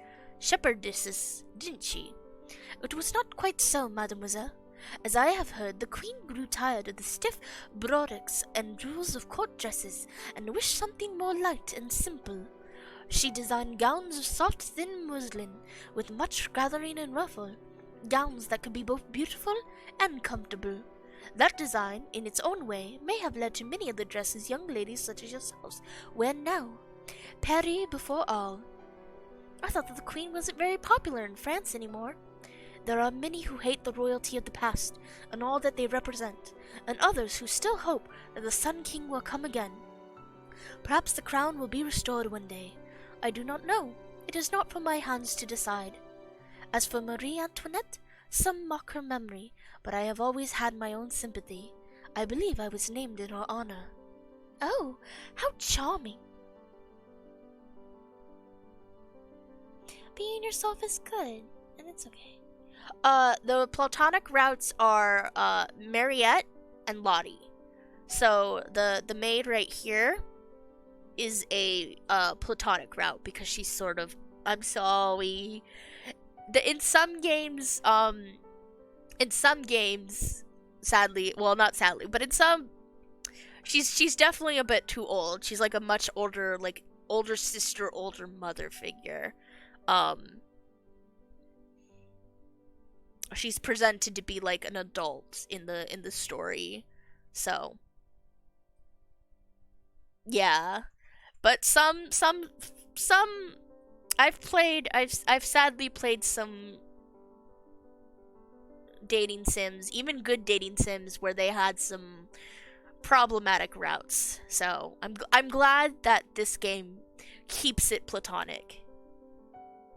didn't she? It was not quite so, mademoiselle. As I have heard, the queen grew tired of the stiff brodeques and rules of court dresses, and wished something more light and simple. She designed gowns of soft, thin muslin, with much gathering and ruffle, gowns that could be both beautiful and comfortable. That design, in its own way, may have led to many of the dresses young ladies such as yourselves wear now. Paris before all. I thought that the Queen wasn't very popular in France anymore. There are many who hate the royalty of the past and all that they represent, and others who still hope that the Sun King will come again. Perhaps the crown will be restored one day. I do not know. It is not for my hands to decide. As for Marie Antoinette, some mock her memory, but I have always had my own sympathy. I believe I was named in her honor. Oh, how charming! Being yourself is good, and it's okay. The platonic routes are Mariette and Lottie. So the maid right here is a platonic route because she's sort of, I'm sorry. In some games, sadly, well, not sadly, but in some, she's definitely a bit too old. She's like a much older, like older sister, older mother figure. She's presented to be like an adult in the story, so yeah. But some I've sadly played some dating sims, even good dating sims, where they had some problematic routes. So I'm glad that this game keeps it platonic.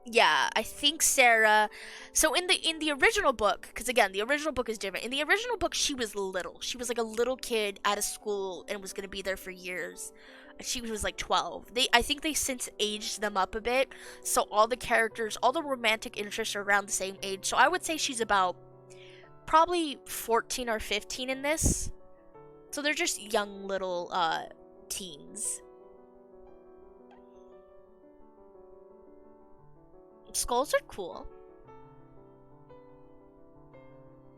Yeah, I think Sarah. So in the original book, because again, the original book is different. In the original book, she was little. She was like a little kid at a school and was gonna be there for years. She was like 12. I think they since aged them up a bit, so all the characters, all the romantic interests are around the same age. So I would say she's about probably 14 or 15 in this. So they're just young little teens. Skulls are cool.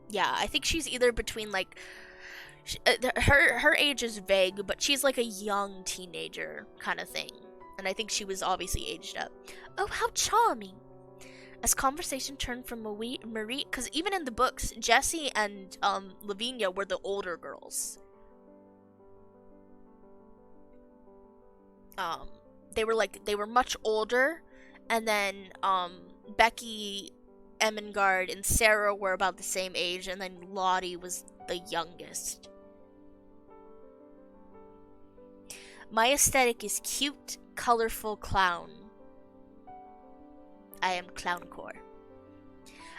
Yeah, I think she's either between like her age is vague, but she's like a young teenager kind of thing. And I think she was obviously aged up. Oh, how charming. As conversation turned from Marie, because even in the books, Jessie and Lavinia were the older girls. Um, they were much older, and then Becky, Ermengarde, and Sarah were about the same age, and then Lottie was the youngest. My aesthetic is cute, colorful clown. I am clowncore.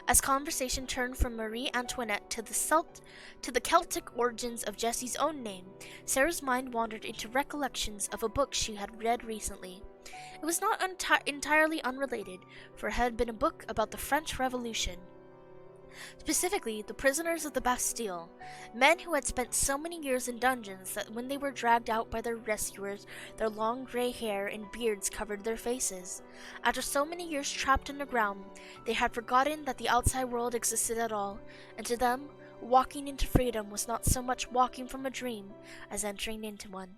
As conversation turned from Marie Antoinette to the Celtic origins of Jessie's own name, Sarah's mind wandered into recollections of a book she had read recently. It was not entirely unrelated, for it had been a book about the French Revolution. Specifically, the prisoners of the Bastille, men who had spent so many years in dungeons that when they were dragged out by their rescuers, their long gray hair and beards covered their faces. After so many years trapped underground, they had forgotten that the outside world existed at all, and to them, walking into freedom was not so much walking from a dream as entering into one.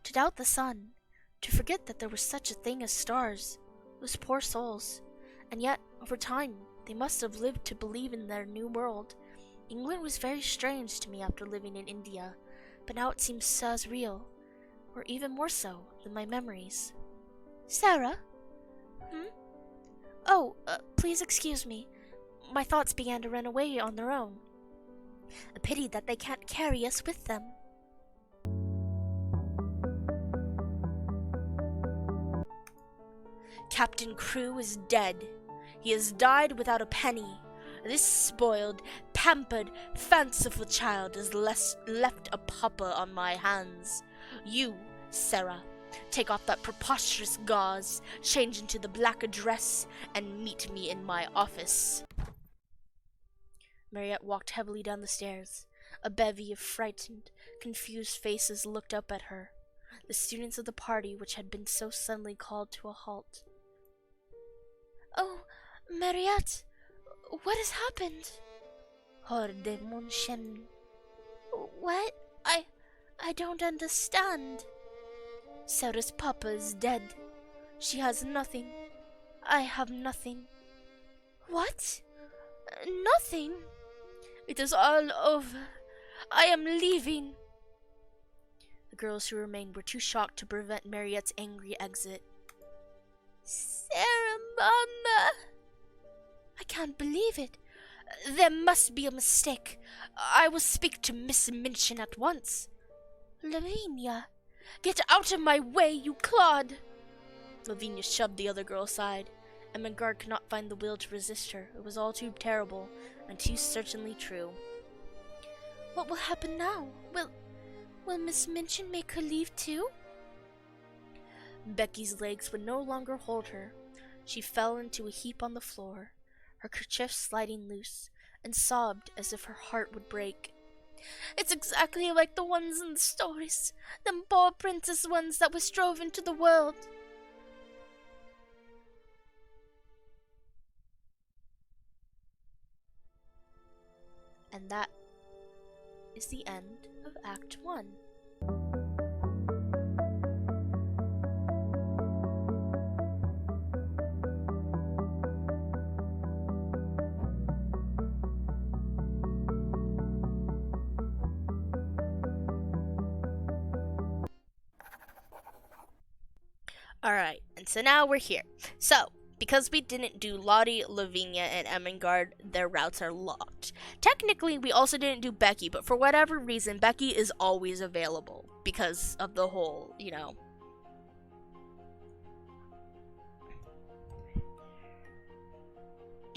To doubt the sun, to forget that there was such a thing as stars, those poor souls. And yet, over time, they must have lived to believe in their new world. England was very strange to me after living in India, but now it seems as real, or even more so than my memories. Sarah? Oh, please excuse me. My thoughts began to run away on their own. A pity that they can't carry us with them. Captain Crewe is dead. He has died without a penny. This spoiled, pampered, fanciful child has left a pauper on my hands. You, Sarah, take off that preposterous gauze, change into the black dress, and meet me in my office. Mariette walked heavily down the stairs. A bevy of frightened, confused faces looked up at her, the students of the party which had been so suddenly called to a halt. Oh, Mariette, what has happened? Horde Minchin. What? I don't understand. Sarah's papa is dead. She has nothing. I have nothing. What? Nothing? It is all over. I am leaving. The girls who remained were too shocked to prevent Mariette's angry exit. Sarah, Mama! I can't believe it. There must be a mistake. I will speak to Miss Minchin at once. Lavinia, get out of my way, you clod! Lavinia shoved the other girl aside. Ermengarde could not find the will to resist her. It was all too terrible, and too certainly true. What will happen now? Will Miss Minchin make her leave too? Becky's legs would no longer hold her. She fell into a heap on the floor, her kerchief sliding loose, and sobbed as if her heart would break. It's exactly like the ones in the stories, them poor princess ones that was drove into the world. And that is the end of Act 1. Alright, and so now we're here. So, because we didn't do Lottie, Lavinia, and Ermengarde, their routes are locked. Technically, we also didn't do Becky, but for whatever reason, Becky is always available because of the whole,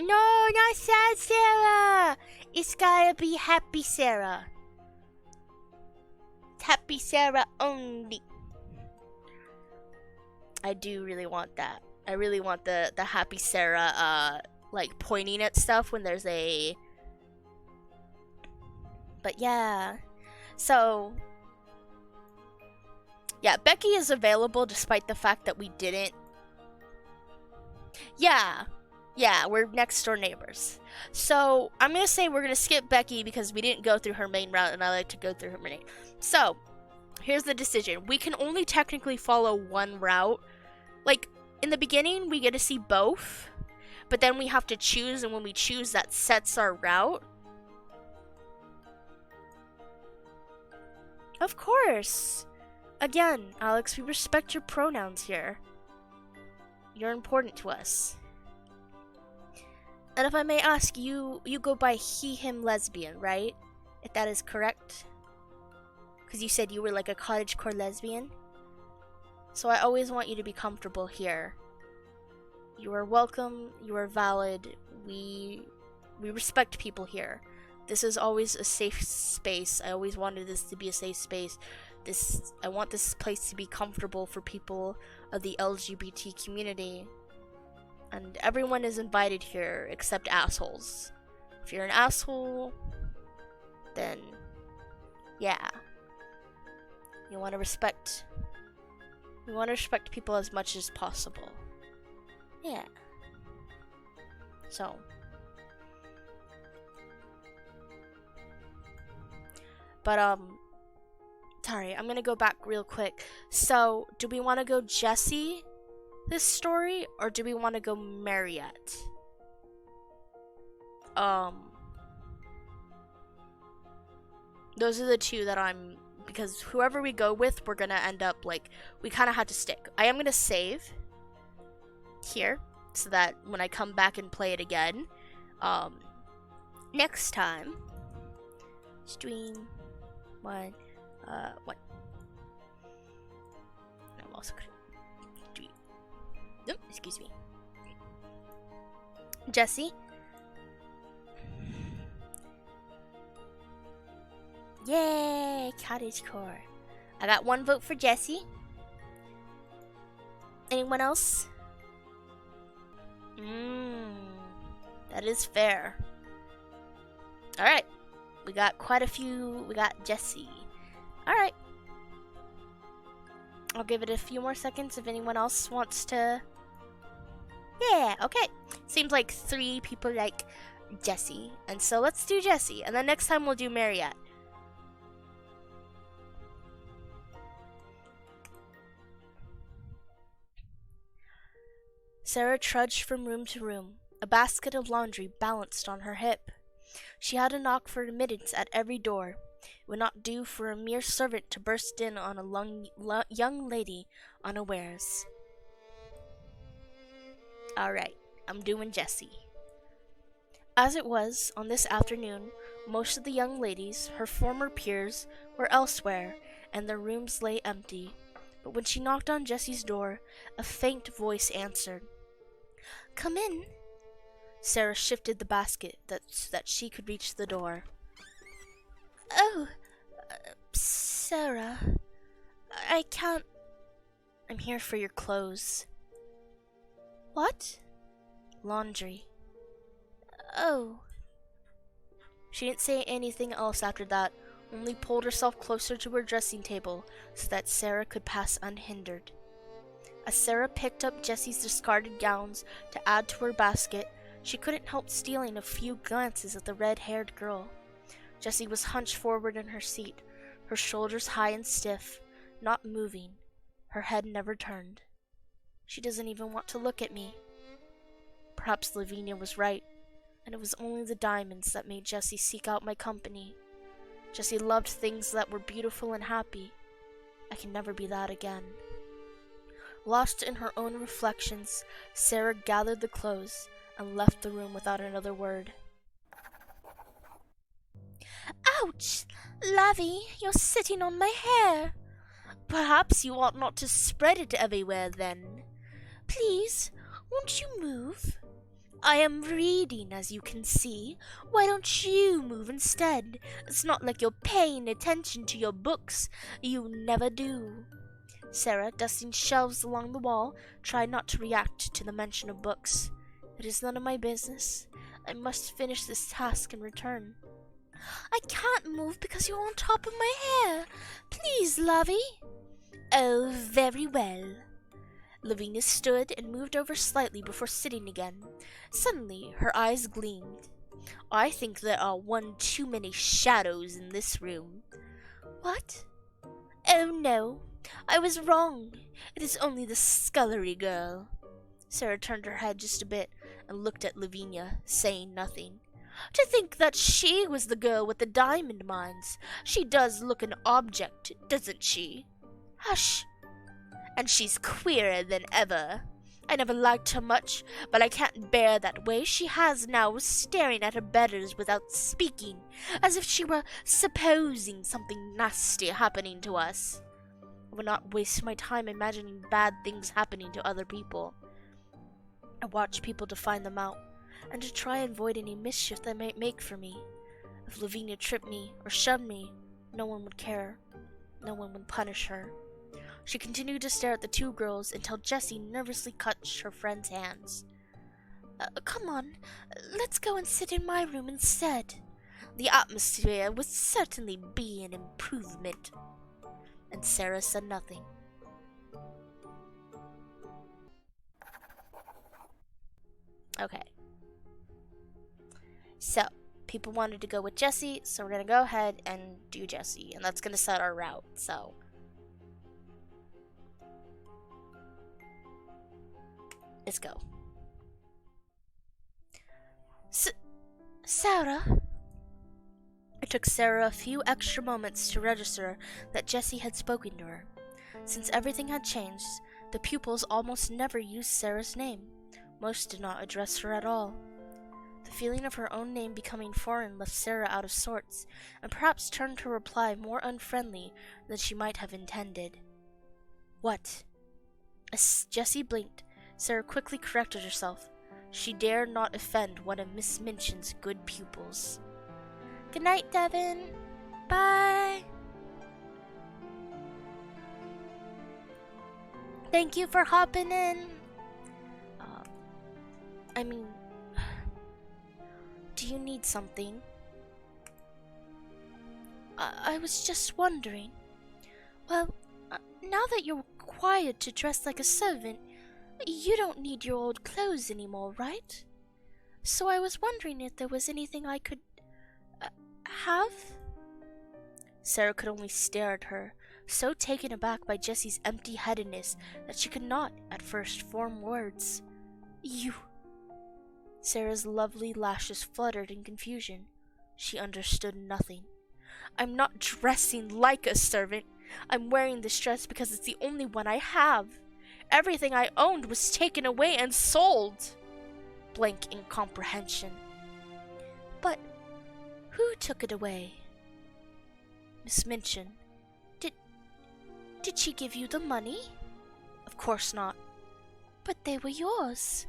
No, not sad Sarah. It's gotta be happy Sarah. Happy Sarah only. I do really want that. I really want the happy Sarah like pointing at stuff when there's a. But yeah. So yeah, Becky is available despite the fact that we didn't. Yeah, we're next door neighbors. So I'm gonna say we're gonna skip Becky because we didn't go through her main route and I like to go through her main. So here's the decision. We can only technically follow one route. Like, in the beginning, we get to see both, but then we have to choose, and when we choose, that sets our route. Of course. Again, Alex, we respect your pronouns here. You're important to us. And if I may ask, you go by he, him, lesbian, right? If that is correct. Because you said you were like a cottagecore lesbian. So I always want you to be comfortable here. You are welcome, you are valid, we respect people here. This is always a safe space. I always wanted this to be a safe space. I want this place to be comfortable for people of the LGBT community. And everyone is invited here except assholes. If you're an asshole, then yeah. We want to respect people as much as possible. Yeah. So. But, sorry, I'm gonna go back real quick. So, do we want to go Jessie this story, or do we want to go Marriott? Those are the two that because whoever we go with, we're gonna end up, like, we kind of have to stick. I am gonna save here, so that when I come back and play it again, next time, stream, one. I'm also gonna do, excuse me. Jessie? Yay, cottagecore. I got one vote for Jessie. Anyone else? That is fair. Alright. We got quite a few. We got Jessie. Alright. I'll give it a few more seconds if anyone else wants to. Yeah, okay. Seems like 3 people like Jessie. And so let's do Jessie. And then next time we'll do Marriott. Sarah trudged from room to room, a basket of laundry balanced on her hip. She had to knock for admittance at every door. It would not do for a mere servant to burst in on a young lady unawares. Alright, I'm doing Jessie. As it was, on this afternoon, most of the young ladies, her former peers, were elsewhere, and their rooms lay empty. But when she knocked on Jessie's door, a faint voice answered. Come in. Sarah shifted the basket so that she could reach the door. Oh, Sarah, I can't. I'm here for your clothes. What? Laundry. Oh. She didn't say anything else after that, only pulled herself closer to her dressing table so that Sarah could pass unhindered. As Sarah picked up Jessie's discarded gowns to add to her basket, she couldn't help stealing a few glances at the red-haired girl. Jessie was hunched forward in her seat, her shoulders high and stiff, not moving. Her head never turned. She doesn't even want to look at me. Perhaps Lavinia was right, and it was only the diamonds that made Jessie seek out my company. Jessie loved things that were beautiful and happy. I can never be that again. Lost in her own reflections, Sarah gathered the clothes and left the room without another word. Ouch! Lavi, you're sitting on my hair. Perhaps you ought not to spread it everywhere then. Please, won't you move? I am reading, as you can see. Why don't you move instead? It's not like you're paying attention to your books. You never do. Sarah, dusting shelves along the wall, tried not to react to the mention of books. It is none of my business. I must finish this task and return. I can't move because you're on top of my hair. Please, Lovey. Oh, very well. Lavinia stood and moved over slightly before sitting again. Suddenly, her eyes gleamed. I think there are one too many shadows in this room. What? Oh no, I was wrong. It is only the scullery girl. Sarah turned her head just a bit and looked at Lavinia, saying nothing. To think that she was the girl with the diamond mines. She does look an object, doesn't she? Hush. And she's queerer than ever. I never liked her much, but I can't bear that way she has now, staring at her betters without speaking, as if she were supposing something nasty happening to us. I would not waste my time imagining bad things happening to other people. I watch people to find them out, and to try and avoid any mischief they might make for me. If Lavinia tripped me or shoved me, no one would care. No one would punish her. She continued to stare at the two girls until Jessie nervously clutched her friend's hands. Come on, let's go and sit in my room instead. The atmosphere would certainly be an improvement. And Sarah said nothing. Okay. So, people wanted to go with Jessie, so we're going to go ahead and do Jessie. And that's going to set our route, so. Let's go. Sarah? It took Sarah a few extra moments to register that Jessie had spoken to her. Since everything had changed, the pupils almost never used Sarah's name. Most did not address her at all. The feeling of her own name becoming foreign left Sarah out of sorts, and perhaps turned her reply more unfriendly than she might have intended. What? As Jessie blinked, Sarah quickly corrected herself. She dared not offend one of Miss Minchin's good pupils. Good night, Devin. Bye. Thank you for hopping in. Do you need something? I was just wondering. Well, now that you're required to dress like a servant, you don't need your old clothes anymore, right? So I was wondering if there was anything I could have? Sarah could only stare at her, so taken aback by Jessie's empty-headedness that she could not, at first, form words. You. Sarah's lovely lashes fluttered in confusion. She understood nothing. I'm not dressing like a servant. I'm wearing this dress because it's the only one I have. Everything I owned was taken away and sold. Blank incomprehension. But who took it away? Miss Minchin. Did she give you the money? Of course not. But they were yours.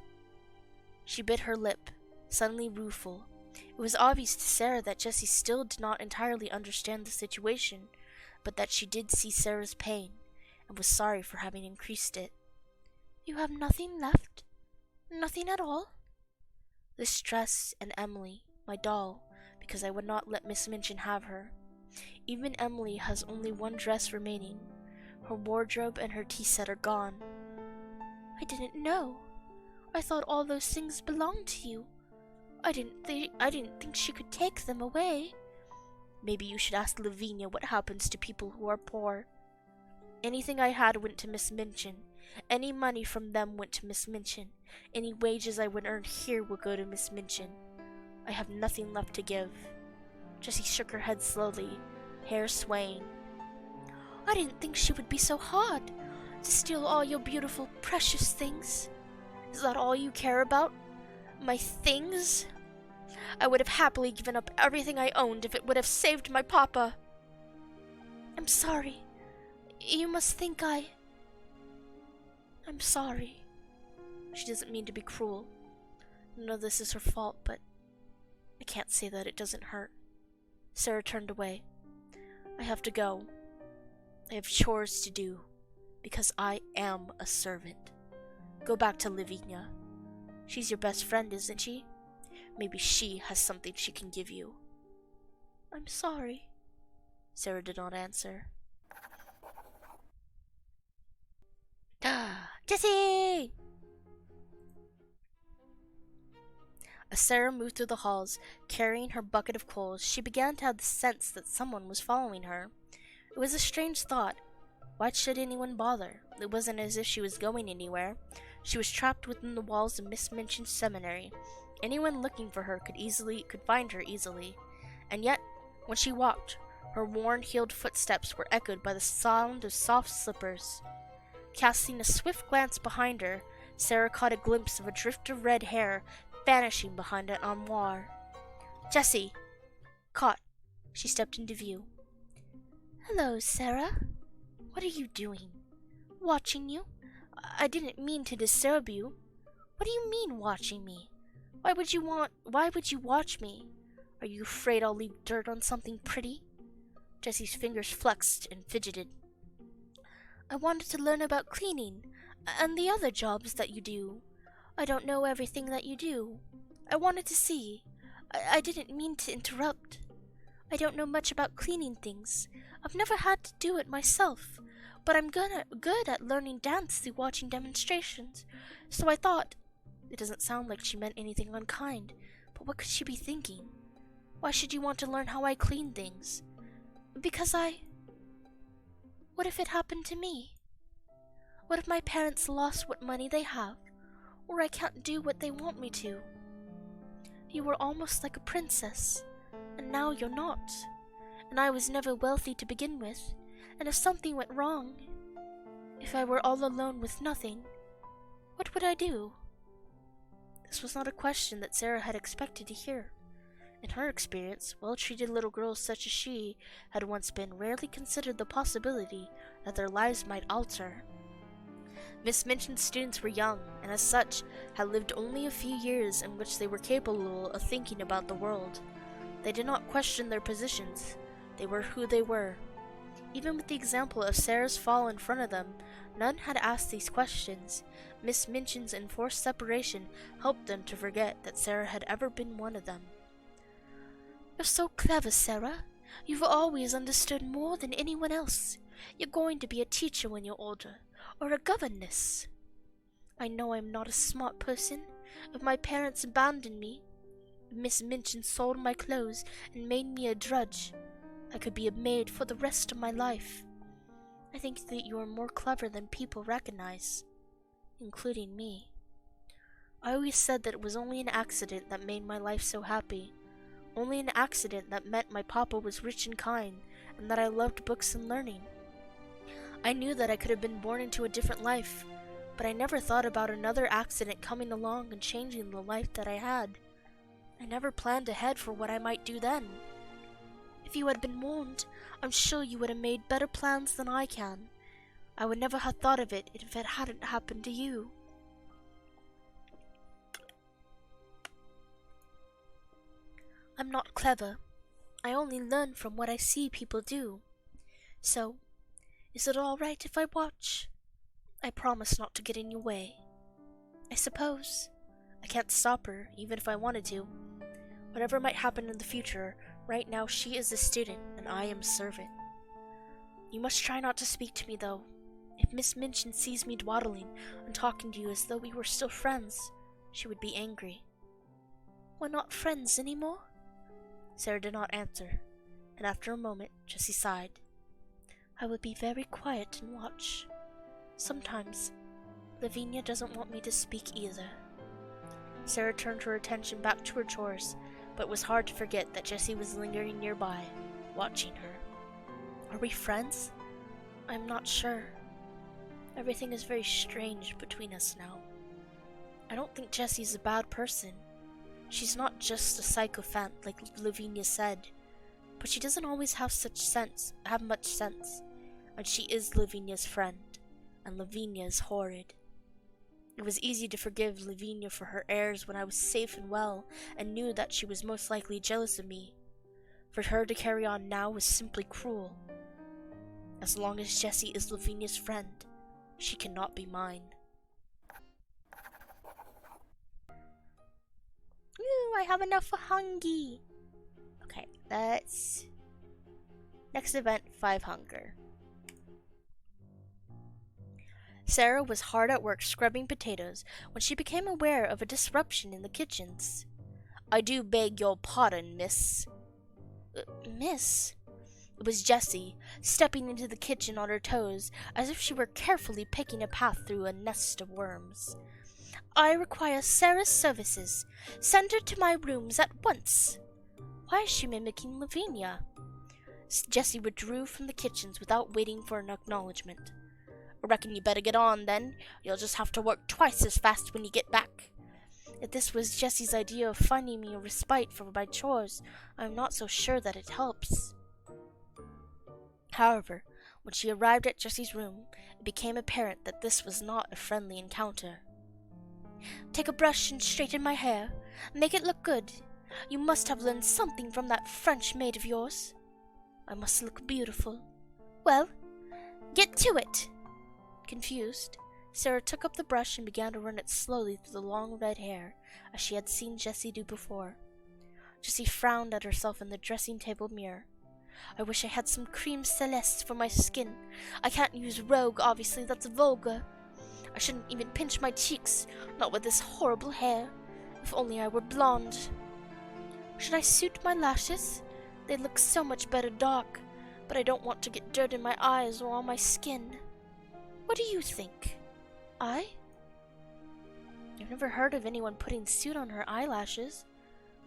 She bit her lip, suddenly rueful. It was obvious to Sarah that Jessie still did not entirely understand the situation, but that she did see Sarah's pain, and was sorry for having increased it. You have nothing left? Nothing at all? This dress and Emily, my doll, because I would not let Miss Minchin have her. Even Emily has only one dress remaining. Her wardrobe and her tea set are gone. I didn't know. I thought all those things belonged to you. I didn't think she could take them away. Maybe you should ask Lavinia what happens to people who are poor. Anything I had went to Miss Minchin. Any money from them went to Miss Minchin. Any wages I would earn here will go to Miss Minchin. I have nothing left to give. Jessie shook her head slowly, hair swaying. I didn't think she would be so hard to steal all your beautiful, precious things. Is that all you care about? My things? I would have happily given up everything I owned if it would have saved my papa. I'm sorry. You must think I'm sorry. She doesn't mean to be cruel. I know this is her fault, but I can't say that it doesn't hurt. Sarah turned away. I have to go. I have chores to do, because I am a servant. Go back to Lavinia. She's your best friend, isn't she? Maybe she has something she can give you. I'm sorry. Sarah did not answer. Jessie! As Sarah moved through the halls, carrying her bucket of coals, she began to have the sense that someone was following her. It was a strange thought. Why should anyone bother? It wasn't as if she was going anywhere. She was trapped within the walls of Miss Minchin's Seminary. Anyone looking for her could find her easily. And yet, when she walked, her worn-heeled footsteps were echoed by the sound of soft slippers. Casting a swift glance behind her, Sarah caught a glimpse of a drift of red hair vanishing behind an armoire. Jessie! Caught, she stepped into view. Hello, Sarah. What are you doing? Watching you? I didn't mean to disturb you. What do you mean, watching me? Why would you watch me? Are you afraid I'll leave dirt on something pretty? Jessie's fingers flexed and fidgeted. I wanted to learn about cleaning, and the other jobs that you do. I don't know everything that you do. I wanted to see. I didn't mean to interrupt. I don't know much about cleaning things. I've never had to do it myself, but I'm good at learning dance through watching demonstrations. So I thought... It doesn't sound like she meant anything unkind, but what could she be thinking? Why should you want to learn how I clean things? Because What if it happened to me? What if my parents lost what money they have, or I can't do what they want me to? You were almost like a princess, and now you're not. And I was never wealthy to begin with, and if something went wrong, if I were all alone with nothing, what would I do? This was not a question that Sarah had expected to hear. In her experience, well-treated little girls such as she had once been rarely considered the possibility that their lives might alter. Miss Minchin's students were young, and as such, had lived only a few years in which they were capable of thinking about the world. They did not question their positions. They were who they were. Even with the example of Sarah's fall in front of them, none had asked these questions. Miss Minchin's enforced separation helped them to forget that Sarah had ever been one of them. You're so clever, Sarah. You've always understood more than anyone else. You're going to be a teacher when you're older, or a governess. I know I'm not a smart person. If my parents abandoned me, if Miss Minchin sold my clothes and made me a drudge, I could be a maid for the rest of my life. I think that you are more clever than people recognize, including me. I always said that it was only an accident that made my life so happy. Only an accident that meant my papa was rich and kind, and that I loved books and learning. I knew that I could have been born into a different life, but I never thought about another accident coming along and changing the life that I had. I never planned ahead for what I might do then. If you had been warned, I'm sure you would have made better plans than I can. I would never have thought of it if it hadn't happened to you. I'm not clever. I only learn from what I see people do. So, is it all right if I watch? I promise not to get in your way. I suppose. I can't stop her, even if I wanted to. Whatever might happen in the future, right now she is a student and I am a servant. You must try not to speak to me, though. If Miss Minchin sees me dawdling and talking to you as though we were still friends, she would be angry. We're not friends anymore? Sarah did not answer, and after a moment, Jessie sighed. I would be very quiet and watch. Sometimes, Lavinia doesn't want me to speak either. Sarah turned her attention back to her chores, but it was hard to forget that Jessie was lingering nearby, watching her. Are we friends? I'm not sure. Everything is very strange between us now. I don't think Jessie's a bad person. She's not just a sycophant like Lavinia said, but she doesn't always have much sense, and she is Lavinia's friend, and Lavinia is horrid. It was easy to forgive Lavinia for her errors when I was safe and well and knew that she was most likely jealous of me. For her to carry on now was simply cruel. As long as Jessie is Lavinia's friend, she cannot be mine. Ooh, I have enough for Hungy. Okay, let's... Next event, 5 hunger. Sarah was hard at work scrubbing potatoes when she became aware of a disruption in the kitchens. I do beg your pardon, miss. Miss? It was Jessie, stepping into the kitchen on her toes, as if she were carefully picking a path through a nest of worms. I require Sarah's services. Send her to my rooms at once. Why is she mimicking Lavinia? Jessie withdrew from the kitchens without waiting for an acknowledgement. I reckon you better get on, then. You'll just have to work twice as fast when you get back. If this was Jessie's idea of finding me a respite from my chores, I am not so sure that it helps. However, when she arrived at Jessie's room, it became apparent that this was not a friendly encounter. Take a brush and straighten my hair. Make it look good. You must have learned something from that French maid of yours. I must look beautiful. Well, get to it. Confused, Sarah took up the brush and began to run it slowly through the long red hair, as she had seen Jessie do before. Jessie frowned at herself in the dressing table mirror. I wish I had some cream celeste for my skin. I can't use Rogue, obviously, that's vulgar. I shouldn't even pinch my cheeks, not with this horrible hair. If only I were blonde. Should I suit my lashes? They look so much better dark, but I don't want to get dirt in my eyes or on my skin. What do you think? I've never heard of anyone putting soot on her eyelashes.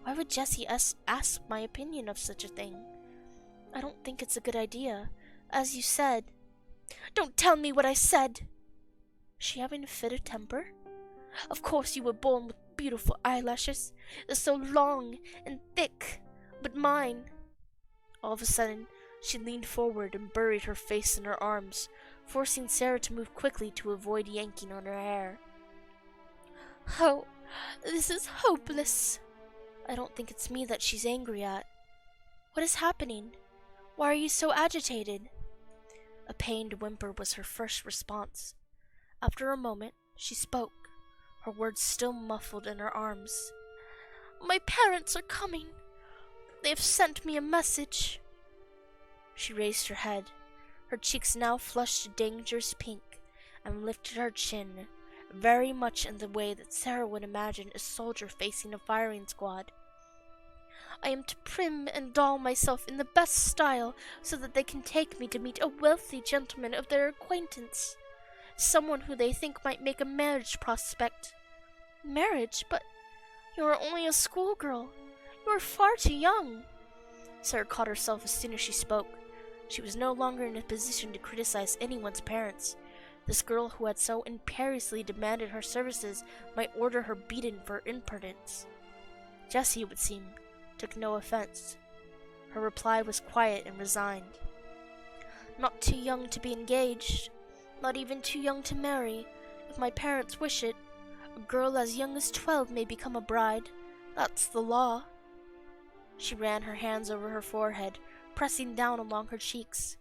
Why would Jessie ask my opinion of such a thing? I don't think it's a good idea. As you said... Don't tell me what I said! Is she having a fit of temper? Of course you were born with beautiful eyelashes. They're so long and thick. But mine... All of a sudden, she leaned forward and buried her face in her arms, forcing Sarah to move quickly to avoid yanking on her hair. Oh, this is hopeless. I don't think it's me that she's angry at. What is happening? Why are you so agitated? A pained whimper was her first response. After a moment, she spoke, her words still muffled in her arms. My parents are coming. They have sent me a message. She raised her head, her cheeks now flushed a dangerous pink, and lifted her chin, very much in the way that Sarah would imagine a soldier facing a firing squad. I am to prim and doll myself in the best style so that they can take me to meet a wealthy gentleman of their acquaintance, someone who they think might make a marriage prospect. Marriage? But you are only a schoolgirl. You are far too young. Sarah caught herself as soon as she spoke. She was no longer in a position to criticize anyone's parents. This girl who had so imperiously demanded her services might order her beaten for imprudence. Jessie, it would seem, took no offense. Her reply was quiet and resigned. Not too young to be engaged, not even too young to marry, if my parents wish it. A girl as young as 12 may become a bride. That's the law. She ran her hands over her forehead, pressing down along her cheeks.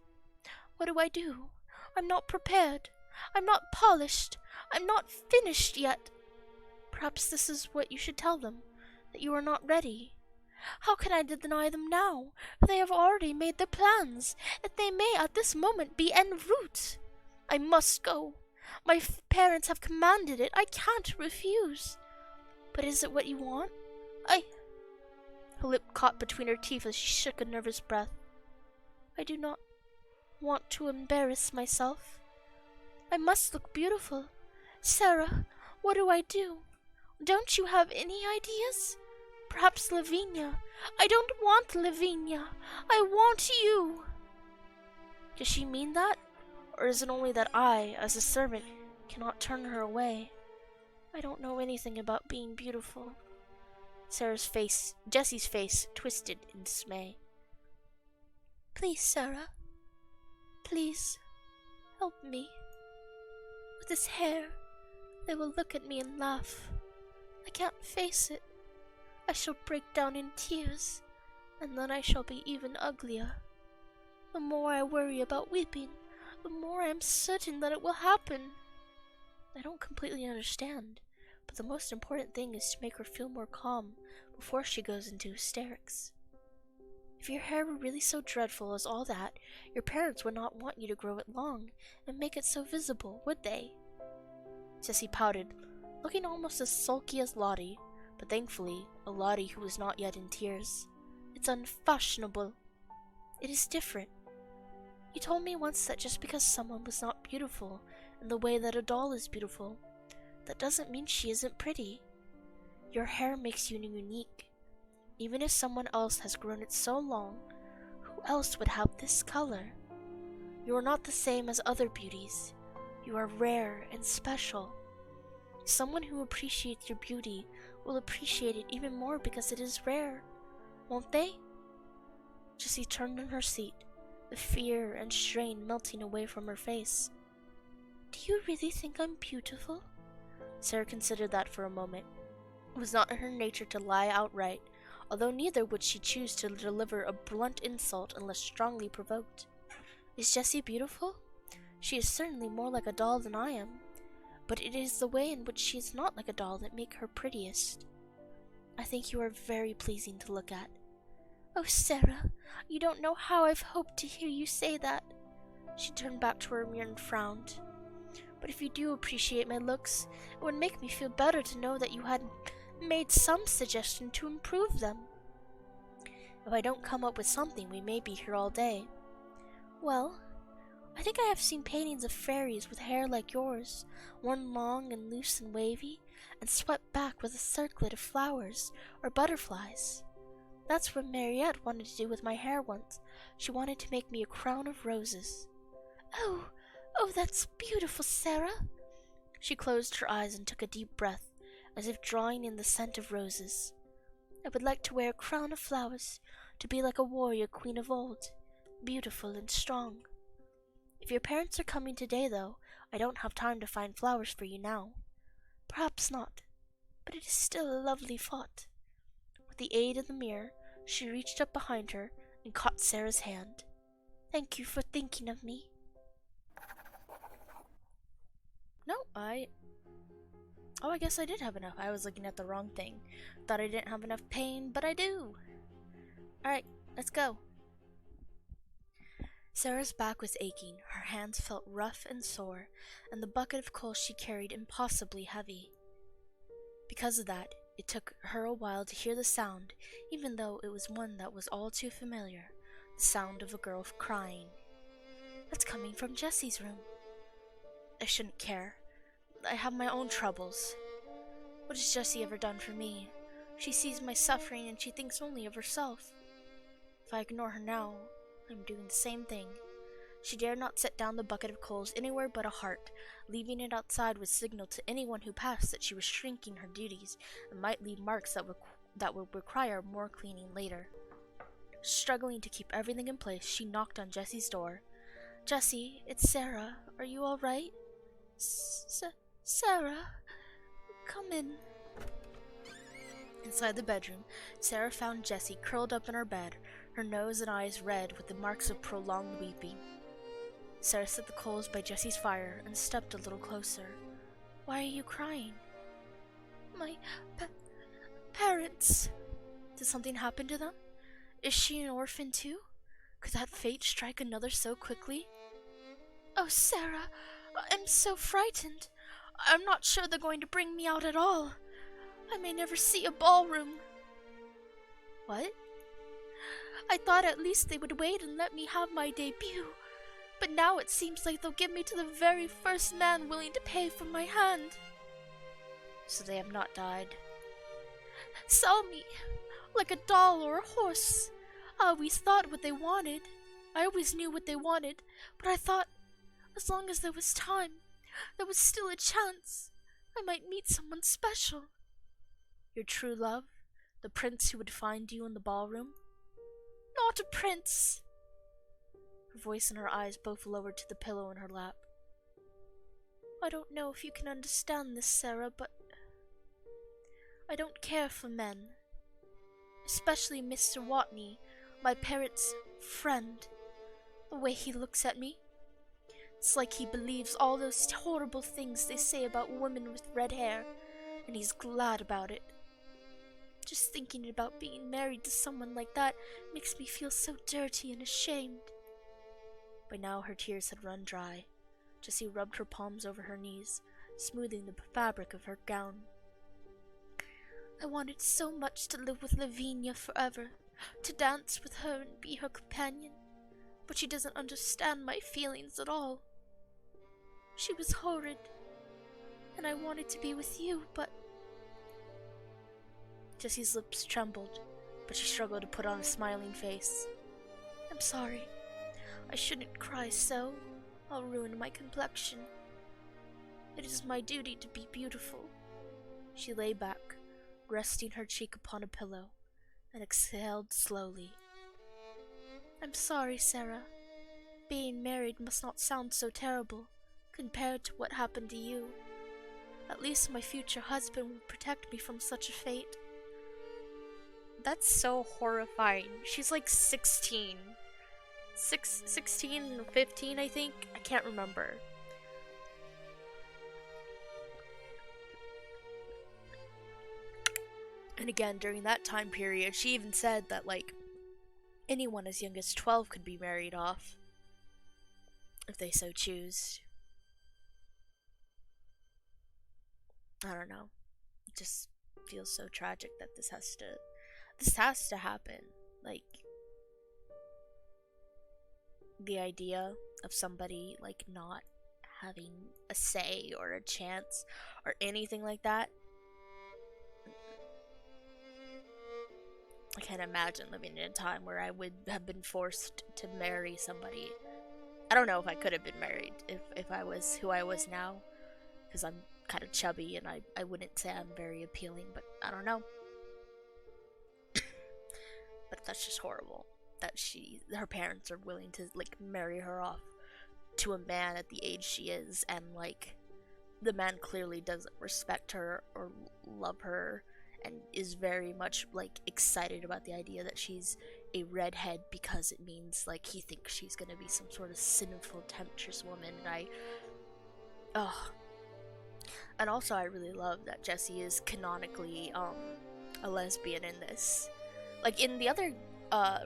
What do I do? I'm not prepared. I'm not polished. I'm not finished yet. Perhaps this is what you should tell them, that you are not ready. How can I deny them now? They have already made their plans, and they may at this moment be en route. I must go. My parents have commanded it. I can't refuse. But is it what you want? Her lip caught between her teeth as she shook a nervous breath. I do not want to embarrass myself. I must look beautiful. Sarah, what do I do? Don't you have any ideas? Perhaps Lavinia. I don't want Lavinia. I want you. Does she mean that? Or is it only that I, as a servant, cannot turn her away? I don't know anything about being beautiful. Jessie's face twisted in dismay. Please, Sarah. Please, help me. With this hair, They will look at me and laugh. I can't face it. I shall break down in tears, and then I shall be even uglier. The more I worry about weeping, the more I am certain that it will happen. I don't completely understand, but the most important thing is to make her feel more calm before she goes into hysterics. If your hair were really so dreadful as all that, your parents would not want you to grow it long and make it so visible, would they? Jessie pouted, looking almost as sulky as Lottie, but thankfully a Lottie who was not yet in tears. It's unfashionable. It is different. You told me once that just because someone was not beautiful in the way that a doll is beautiful, that doesn't mean she isn't pretty. Your hair makes you unique. Even if someone else has grown it so long, who else would have this color? You are not the same as other beauties. You are rare and special. Someone who appreciates your beauty will appreciate it even more because it is rare, won't they? Jessie turned in her seat, the fear and strain melting away from her face. Do you really think I'm beautiful? Sarah considered that for a moment. It was not in her nature to lie outright, although neither would she choose to deliver a blunt insult unless strongly provoked. Is Jessie beautiful? She is certainly more like a doll than I am, but it is the way in which she is not like a doll that make her prettiest. I think you are very pleasing to look at. Oh, Sarah, you don't know how I've hoped to hear you say that. She turned back to her mirror and frowned. But if you do appreciate my looks, it would make me feel better to know that you had made some suggestion to improve them. If I don't come up with something, we may be here all day. Well, I think I have seen paintings of fairies with hair like yours, worn long and loose and wavy, and swept back with a circlet of flowers or butterflies. That's what Mariette wanted to do with my hair once. She wanted to make me a crown of roses. Oh, that's beautiful, Sarah. She closed her eyes and took a deep breath, as if drawing in the scent of roses. I would like to wear a crown of flowers, to be like a warrior queen of old, beautiful and strong. If your parents are coming today, though, I don't have time to find flowers for you now. Perhaps not, but it is still a lovely thought. With the aid of the mirror, she reached up behind her and caught Sarah's hand. Thank you for thinking of me. No, I guess I did have enough. I was looking at the wrong thing. Thought I didn't have enough pain, but I do. Alright, let's go. Sarah's back was aching, her hands felt rough and sore, and the bucket of coal she carried impossibly heavy. Because of that, it took her a while to hear the sound, even though it was one that was all too familiar, the sound of a girl crying. That's coming from Jessie's room. I shouldn't care. I have my own troubles. What has Jessie ever done for me? She sees my suffering and she thinks only of herself. If I ignore her now, I'm doing the same thing. She dared not set down the bucket of coals anywhere but a heart. Leaving it outside would signal to anyone who passed that she was shrinking her duties and might leave marks that would require more cleaning later. Struggling to keep everything in place, she knocked on Jessie's door. Jessie, it's Sarah. Are you all right? Sarah, come in. Inside the bedroom, Sarah found Jessie curled up in her bed, her nose and eyes red with the marks of prolonged weeping. Sarah set the coals by Jessie's fire and stepped a little closer. Why are you crying? My parents. Did something happen to them? Is she an orphan too? Could that fate strike another so quickly? Oh, Sarah, I'm so frightened. I'm not sure they're going to bring me out at all. I may never see a ballroom. What? I thought at least they would wait and let me have my debut, but now it seems like they'll give me to the very first man willing to pay for my hand. So they have not died. Sell me, like a doll or a horse. I always thought what they wanted. I always knew what they wanted, but I thought, as long as there was time, there was still a chance. I might meet someone special. Your true love? The prince who would find you in the ballroom? Not a prince! Her voice and her eyes both lowered to the pillow in her lap. I don't know if you can understand this, Sarah, but I don't care for men. Especially Mr. Watney, my parents' friend. The way he looks at me. It's like he believes all those horrible things they say about women with red hair, and he's glad about it. Just thinking about being married to someone like that makes me feel so dirty and ashamed. By now her tears had run dry. Jessie rubbed her palms over her knees, smoothing the fabric of her gown. I wanted so much to live with Lavinia forever, to dance with her and be her companion, but she doesn't understand my feelings at all. She was horrid, and I wanted to be with you, but... Jessie's lips trembled, but she struggled to put on a smiling face. I'm sorry. I shouldn't cry so. I'll ruin my complexion. It is my duty to be beautiful. She lay back, resting her cheek upon a pillow, and exhaled slowly. I'm sorry, Sarah. Being married must not sound so terrible, compared to what happened to you. At least my future husband will protect me from such a fate. That's so horrifying. She's like 16. 16 or 15, I think? I can't remember. And again, during that time period, she even said that, like, anyone as young as 12 could be married off, if they so choose. I don't know. It just feels so tragic that this has to happen. Like, the idea of somebody, like, not having a say or a chance or anything like that. I can't imagine living in a time where I would have been forced to marry somebody. I don't know if I could have been married if I was who I was now, because I'm kind of chubby and I wouldn't say I'm very appealing, but I don't know. But that's just horrible that her parents are willing to, like, marry her off to a man at the age she is, and, like, the man clearly doesn't respect her or love her and is very much, like, excited about the idea that she's a redhead because it means, like, he thinks she's gonna be some sort of sinful, temptress woman. And and also I really love that Jessie is canonically a lesbian in this. Like, in the other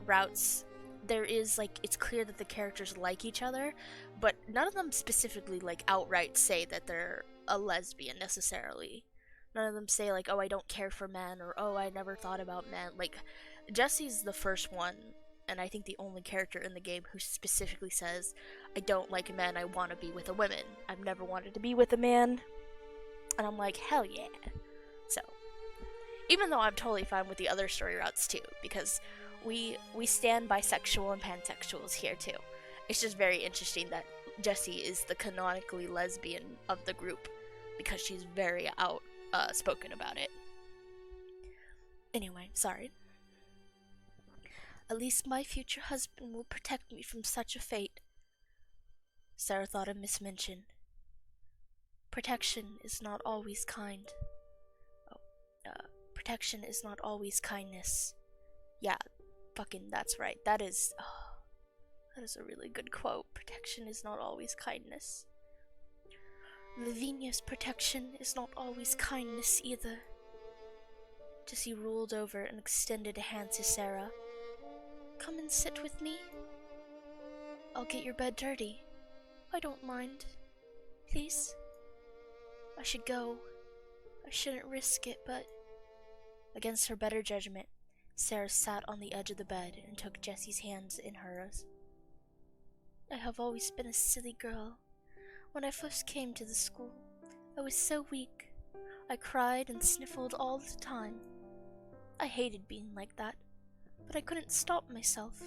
routes, there is, like, it's clear that the characters like each other, but none of them specifically, like, outright say that they're a lesbian necessarily. None of them say, like, oh, I don't care for men, or oh, I never thought about men. Like, Jessie's the first one, and I think the only character in the game who specifically says, I don't like men, I want to be with a woman. I've never wanted to be with a man. And I'm like, hell yeah. So, even though I'm totally fine with the other story routes too, because we stand bisexual and pansexuals here too. It's just very interesting that Jessie is the canonically lesbian of the group, because she's very outspoken about it. Anyway, sorry. At least my future husband will protect me from such a fate. Sarah thought of Miss Minchin. Protection is not always kind. Protection is not always kindness. Yeah, fucking that's right. That is a really good quote. Protection is not always kindness. Lavinia's protection is not always kindness either. Jessie rolled over and extended a hand to Sarah. Come and sit with me. I'll get your bed dirty. I don't mind. Please? I should go. I shouldn't risk it, but... Against her better judgment, Sarah sat on the edge of the bed and took Jessie's hands in hers. I have always been a silly girl. When I first came to the school, I was so weak. I cried and sniffled all the time. I hated being like that, but I couldn't stop myself.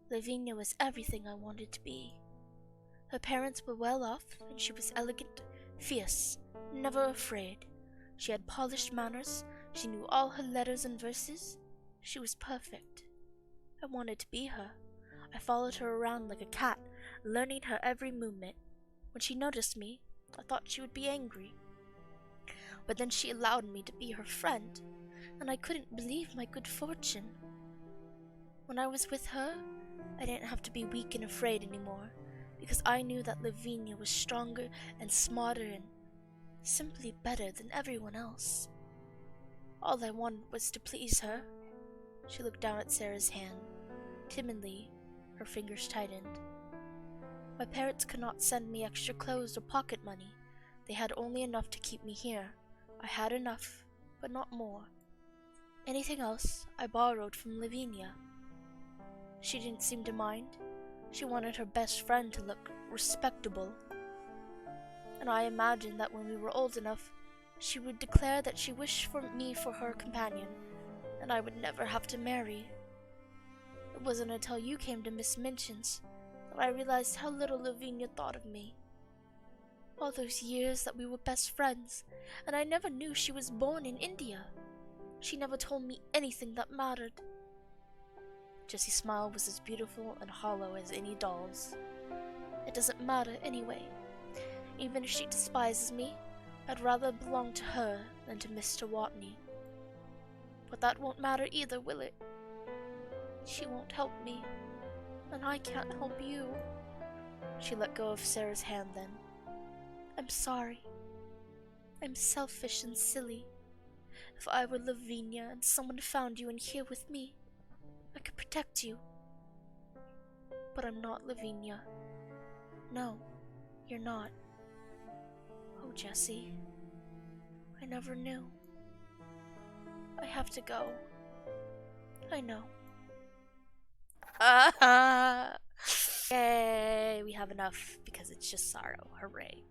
Lavinia was everything I wanted to be. Her parents were well off, and she was elegant, fierce, never afraid. She had polished manners. She knew all her letters and verses. She was perfect. I wanted to be her. I followed her around like a cat, learning her every movement. When she noticed me, I thought she would be angry. But then she allowed me to be her friend, and I couldn't believe my good fortune. When I was with her, I didn't have to be weak and afraid anymore, because I knew that Lavinia was stronger and smarter and simply better than everyone else. All I wanted was to please her. She looked down at Sarah's hand. Timidly, her fingers tightened. My parents could not send me extra clothes or pocket money. They had only enough to keep me here. I had enough, but not more. Anything else, I borrowed from Lavinia. She didn't seem to mind. She wanted her best friend to look respectable. And I imagined that when we were old enough, she would declare that she wished for me for her companion, and I would never have to marry. It wasn't until you came to Miss Minchin's that I realized how little Lavinia thought of me. All those years that we were best friends, and I never knew she was born in India. She never told me anything that mattered. Jessie's smile was as beautiful and hollow as any doll's. It doesn't matter anyway. Even if she despises me, I'd rather belong to her than to Mr. Watney. But that won't matter either, will it? She won't help me, and I can't help you. She let go of Sarah's hand then. I'm sorry. I'm selfish and silly. If I were Lavinia and someone found you in here with me, I could protect you. But I'm not Lavinia. No, you're not. Oh, Jessie. I never knew. I have to go. I know. Yay, we have enough because it's just sorrow. Hooray.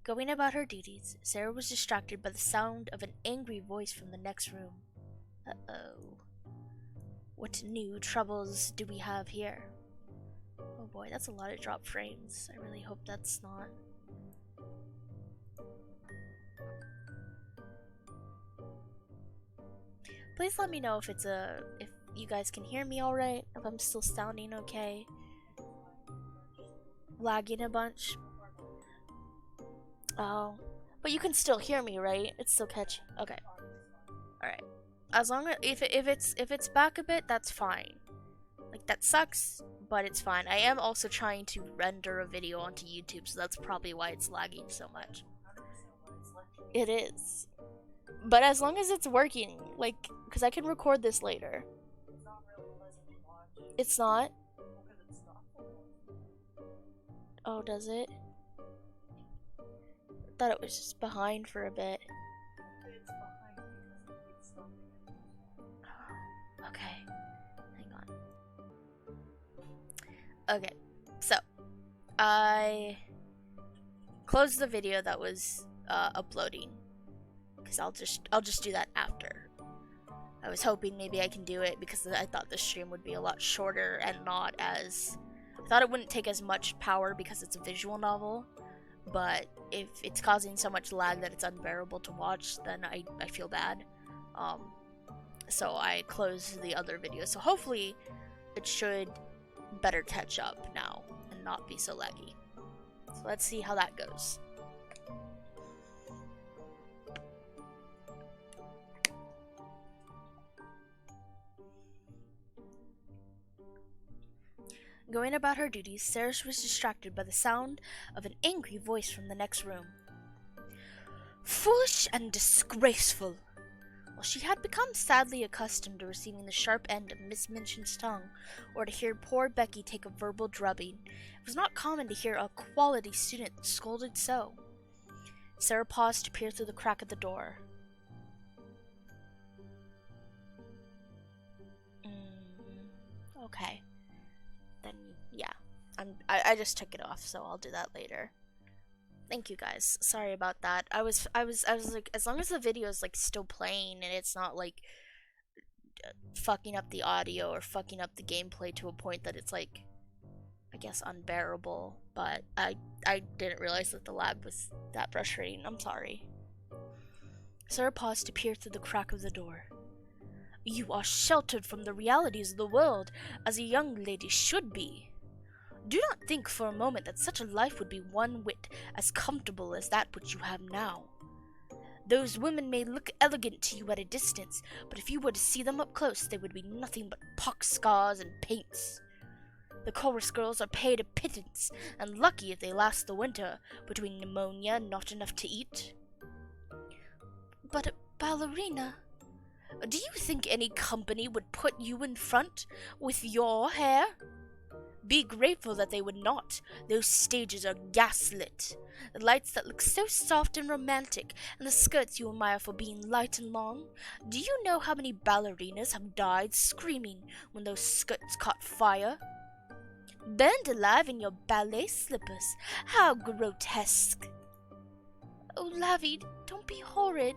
Going about her duties, Sarah was distracted by the sound of an angry voice from the next room. Uh-oh. What new troubles do we have here? Oh boy, that's a lot of drop frames. I really hope that's not. Please let me know if if you guys can hear me alright, if I'm still sounding okay. Lagging a bunch. Oh, but you can still hear me, right? It's still catchy. Okay. Alright. As long as if it's back a bit, that's fine. Like, that sucks, but it's fine. I am also trying to render a video onto YouTube, so that's probably why it's lagging so much. It is. But as long as it's working, like, because I can record this later. It's not? Oh, does it? I thought it was just behind for a bit. Okay. Hang on. Okay. So, I closed the video that was uploading. Because I'll just do that after. I was hoping maybe I can do it because I thought the stream would be a lot shorter and not as... I thought it wouldn't take as much power because it's a visual novel, but if it's causing so much lag that it's unbearable to watch, then I feel bad. So I closed the other video, so hopefully it should better catch up now and not be so laggy. So let's see how that goes. Going about her duties, Sarah was distracted by the sound of an angry voice from the next room. Foolish and disgraceful! While she had become sadly accustomed to receiving the sharp end of Miss Minchin's tongue, or to hear poor Becky take a verbal drubbing, it was not common to hear a quality student scolded so. Sarah paused to peer through the crack of the door. Okay. Then yeah, I just took it off, so I'll do that later. Thank you guys. Sorry about that. I was like, as long as the video is like still playing and it's not like fucking up the audio or fucking up the gameplay to a point that it's like, I guess, unbearable. But I didn't realize that the lag was that frustrating. I'm sorry. Sarah paused to peer through the crack of the door. You are sheltered from the realities of the world, as a young lady should be. Do not think for a moment that such a life would be one whit as comfortable as that which you have now. Those women may look elegant to you at a distance, but if you were to see them up close, they would be nothing but pox scars and paints. The chorus girls are paid a pittance, and lucky if they last the winter, between pneumonia and not enough to eat. But a ballerina, do you think any company would put you in front with your hair? Be grateful that they would not. Those stages are gaslit. The lights that look so soft and romantic, and the skirts you admire for being light and long. Do you know how many ballerinas have died screaming when those skirts caught fire? Burned alive in your ballet slippers. How grotesque. Oh, Lavi, don't be horrid.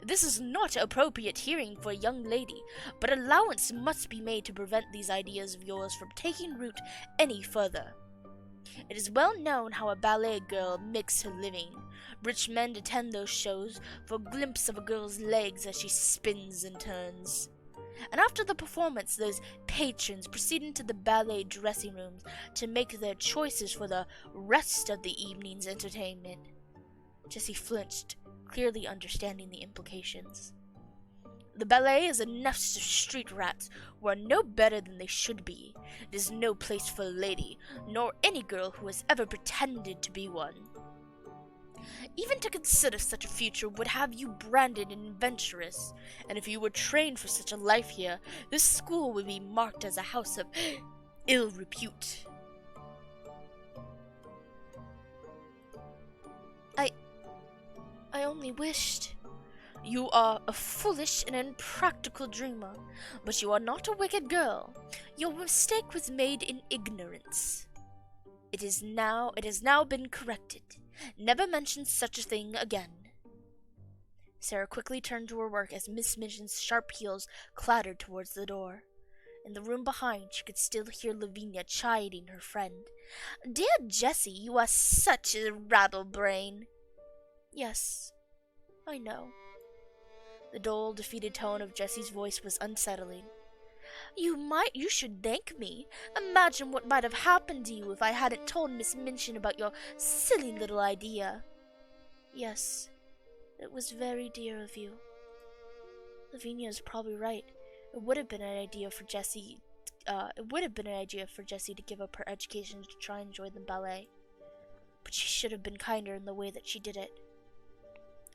This is not appropriate hearing for a young lady, but allowance must be made to prevent these ideas of yours from taking root any further. It is well known how a ballet girl makes her living. Rich men attend those shows for a glimpse of a girl's legs as she spins and turns. And after the performance, those patrons proceed into the ballet dressing rooms to make their choices for the rest of the evening's entertainment. Jessie flinched, clearly understanding the implications. The ballet is a nest of street rats who are no better than they should be. It is no place for a lady, nor any girl who has ever pretended to be one. Even to consider such a future would have you branded an adventuress, and if you were trained for such a life here, this school would be marked as a house of ill repute. I only wished. You are a foolish and impractical dreamer, but you are not a wicked girl. Your mistake was made in ignorance. It has now been corrected. Never mention such a thing again. Sarah quickly turned to her work as Miss Minchin's sharp heels clattered towards the door. In the room behind, she could still hear Lavinia chiding her friend. Dear Jessie, you are such a rattlebrain. Yes, I know. The dull, defeated tone of Jessie's voice was unsettling. You should thank me. Imagine what might have happened to you if I hadn't told Miss Minchin about your silly little idea. Yes, it was very dear of you. Lavinia is probably right. It would have been an idea for Jessie to give up her education to try and join the ballet. But she should have been kinder in the way that she did it.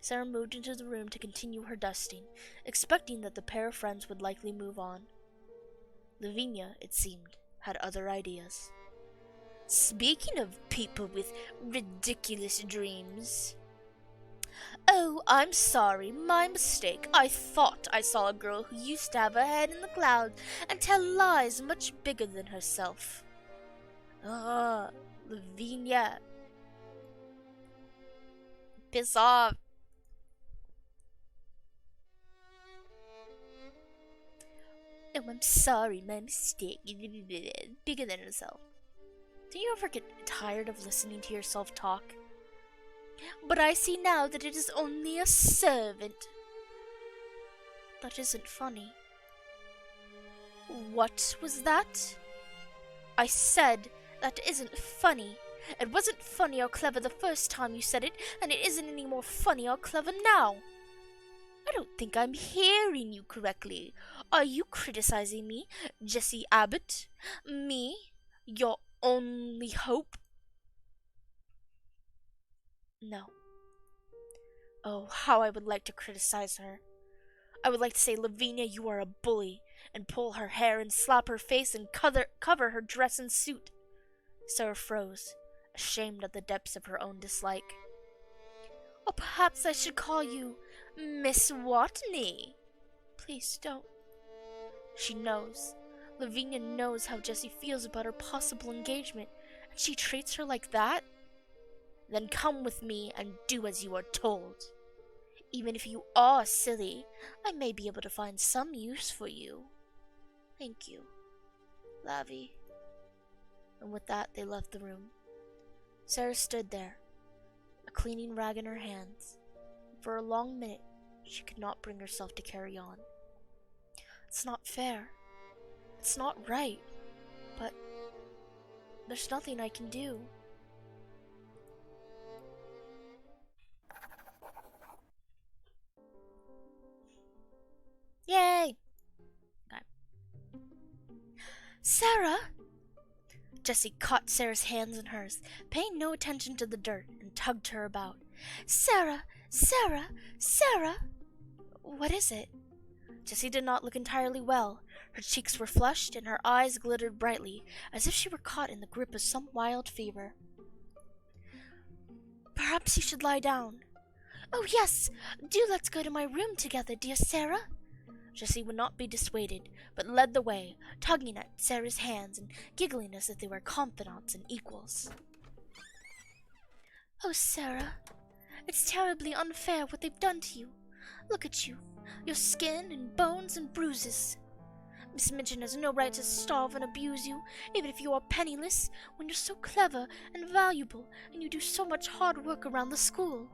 Sarah moved into the room to continue her dusting, expecting that the pair of friends would likely move on. Lavinia, it seemed, had other ideas. Speaking of people with ridiculous dreams... Oh, I'm sorry, my mistake. I thought I saw a girl who used to have her head in the clouds and tell lies much bigger than herself. Ah, Lavinia. Piss off. Oh, I'm sorry, my mistake. Bigger than herself. Do you ever get tired of listening to yourself talk? But I see now that it is only a servant. That isn't funny. What was that? I said that isn't funny. It wasn't funny or clever the first time you said it, and it isn't any more funny or clever now. I don't think I'm hearing you correctly. Are you criticizing me, Jessie Abbot? Me, your only hope? No. Oh, how I would like to criticize her. I would like to say, Lavinia, you are a bully, and pull her hair and slap her face and cover her dress and suit. Sarah froze, ashamed at the depths of her own dislike. Or perhaps I should call you Miss Watney. Please don't. She knows. Lavinia knows how Jessie feels about her possible engagement, and she treats her like that? Then come with me and do as you are told. Even if you are silly, I may be able to find some use for you. Thank you, Lavi. And with that, they left the room. Sarah stood there, a cleaning rag in her hands. For a long minute, she could not bring herself to carry on. It's not fair. It's not right. But There's nothing I can do. Yay! Okay. Sarah! Jessie caught Sarah's hands in hers, paying no attention to the dirt, and tugged her about. Sarah! Sarah! Sarah! What is it? Jessie did not look entirely well. Her cheeks were flushed, and her eyes glittered brightly, as if she were caught in the grip of some wild fever. Perhaps you should lie down. Oh yes! Do let's go to my room together, dear Sarah. Jessie would not be dissuaded, but led the way, tugging at Sarah's hands and giggling as if they were confidants and equals. Oh, Sarah, it's terribly unfair what they've done to you. Look at you, your skin and bones and bruises. Miss Minchin has no right to starve and abuse you, even if you are penniless, when you're so clever and valuable and you do so much hard work around the school.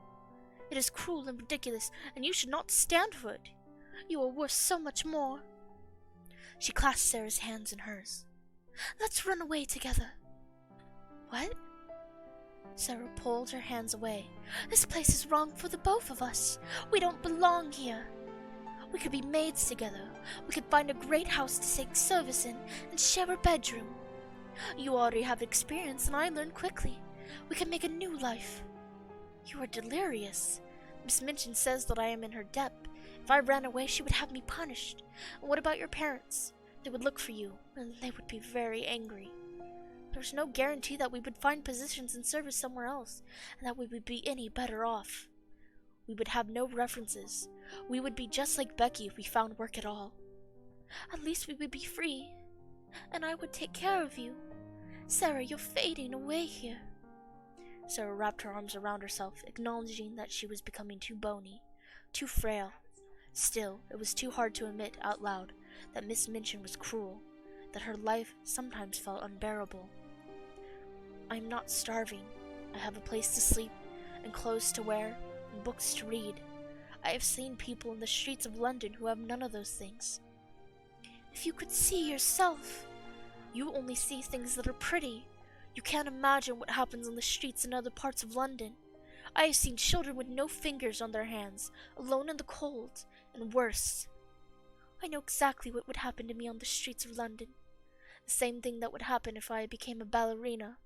It is cruel and ridiculous, and you should not stand for it. You are worth so much more. She clasped Sarah's hands in hers. Let's run away together. What? Sarah pulled her hands away. This place is wrong for the both of us. We don't belong here. We could be maids together. We could find a great house to take service in and share a bedroom. You already have experience and I learned quickly. We could make a new life. You are delirious. Miss Minchin says that I am in her debt. If I ran away, she would have me punished. And what about your parents? They would look for you, and they would be very angry. There's no guarantee that we would find positions in service somewhere else, and that we would be any better off. We would have no references. We would be just like Becky if we found work at all. At least we would be free, and I would take care of you. Sarah, you're fading away here. Sarah wrapped her arms around herself, acknowledging that she was becoming too bony, too frail. Still, it was too hard to admit out loud that Miss Minchin was cruel, that her life sometimes felt unbearable. I am not starving. I have a place to sleep, and clothes to wear, and books to read. I have seen people in the streets of London who have none of those things. If you could see yourself, you only see things that are pretty. You can't imagine what happens on the streets in other parts of London. I have seen children with no fingers on their hands, alone in the cold, and worse. I know exactly what would happen to me on the streets of London. The same thing that would happen if I became a ballerina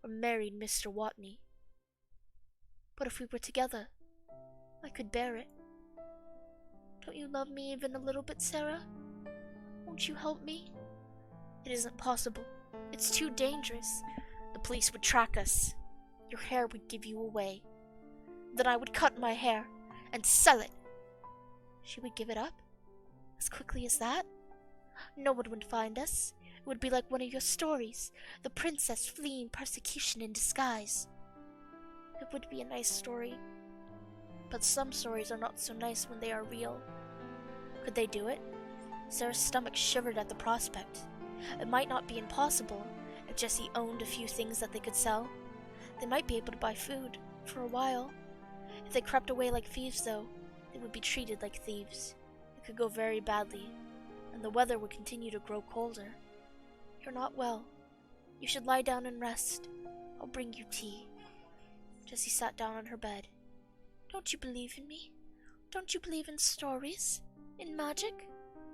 or married Mr. Watney. But if we were together, I could bear it. Don't you love me even a little bit, Sarah? Won't you help me? It isn't possible. It's too dangerous. The police would track us. Your hair would give you away. Then I would cut my hair and sell it. She would give it up? As quickly as that? No one would find us. It would be like one of your stories, the princess fleeing persecution in disguise. It would be a nice story. But some stories are not so nice when they are real. Could they do it? Sarah's stomach shivered at the prospect. It might not be impossible if Jessie owned a few things that they could sell. They might be able to buy food, for a while. If they crept away like thieves, though, they would be treated like thieves. It could go very badly, and the weather would continue to grow colder. You're not well. You should lie down and rest. I'll bring you tea. Jessie sat down on her bed. Don't you believe in me? Don't you believe in stories? In magic?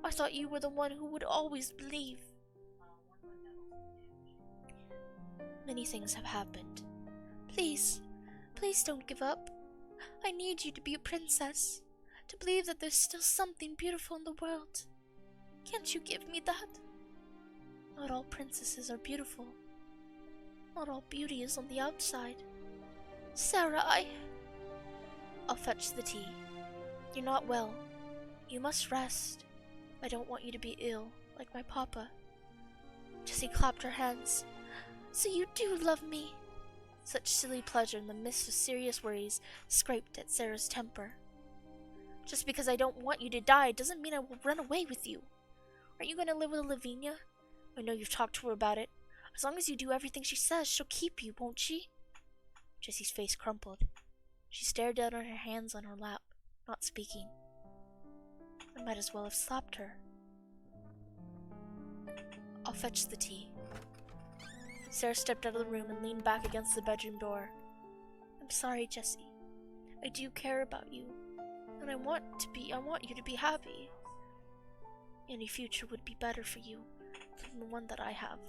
I thought you were the one who would always believe. Many things have happened. Please, please don't give up. I need you to be a princess, to believe that there's still something beautiful in the world. Can't you give me that? Not all princesses are beautiful. Not all beauty is on the outside. Sarah, I'll fetch the tea. You're not well. You must rest. I don't want you to be ill, like my papa. Jessie clapped her hands. So you do love me? Such silly pleasure in the midst of serious worries scraped at Sarah's temper. Just because I don't want you to die doesn't mean I will run away with you. Aren't you going to live with Lavinia? I know you've talked to her about it. As long as you do everything she says, she'll keep you, won't she? Jessie's face crumpled. She stared down at her hands on her lap, not speaking. I might as well have slapped her. I'll fetch the tea. Sarah stepped out of the room and leaned back against the bedroom door. I'm sorry, Jessie. I do care about you, and I want you to be happy. Any future would be better for you than the one that I have.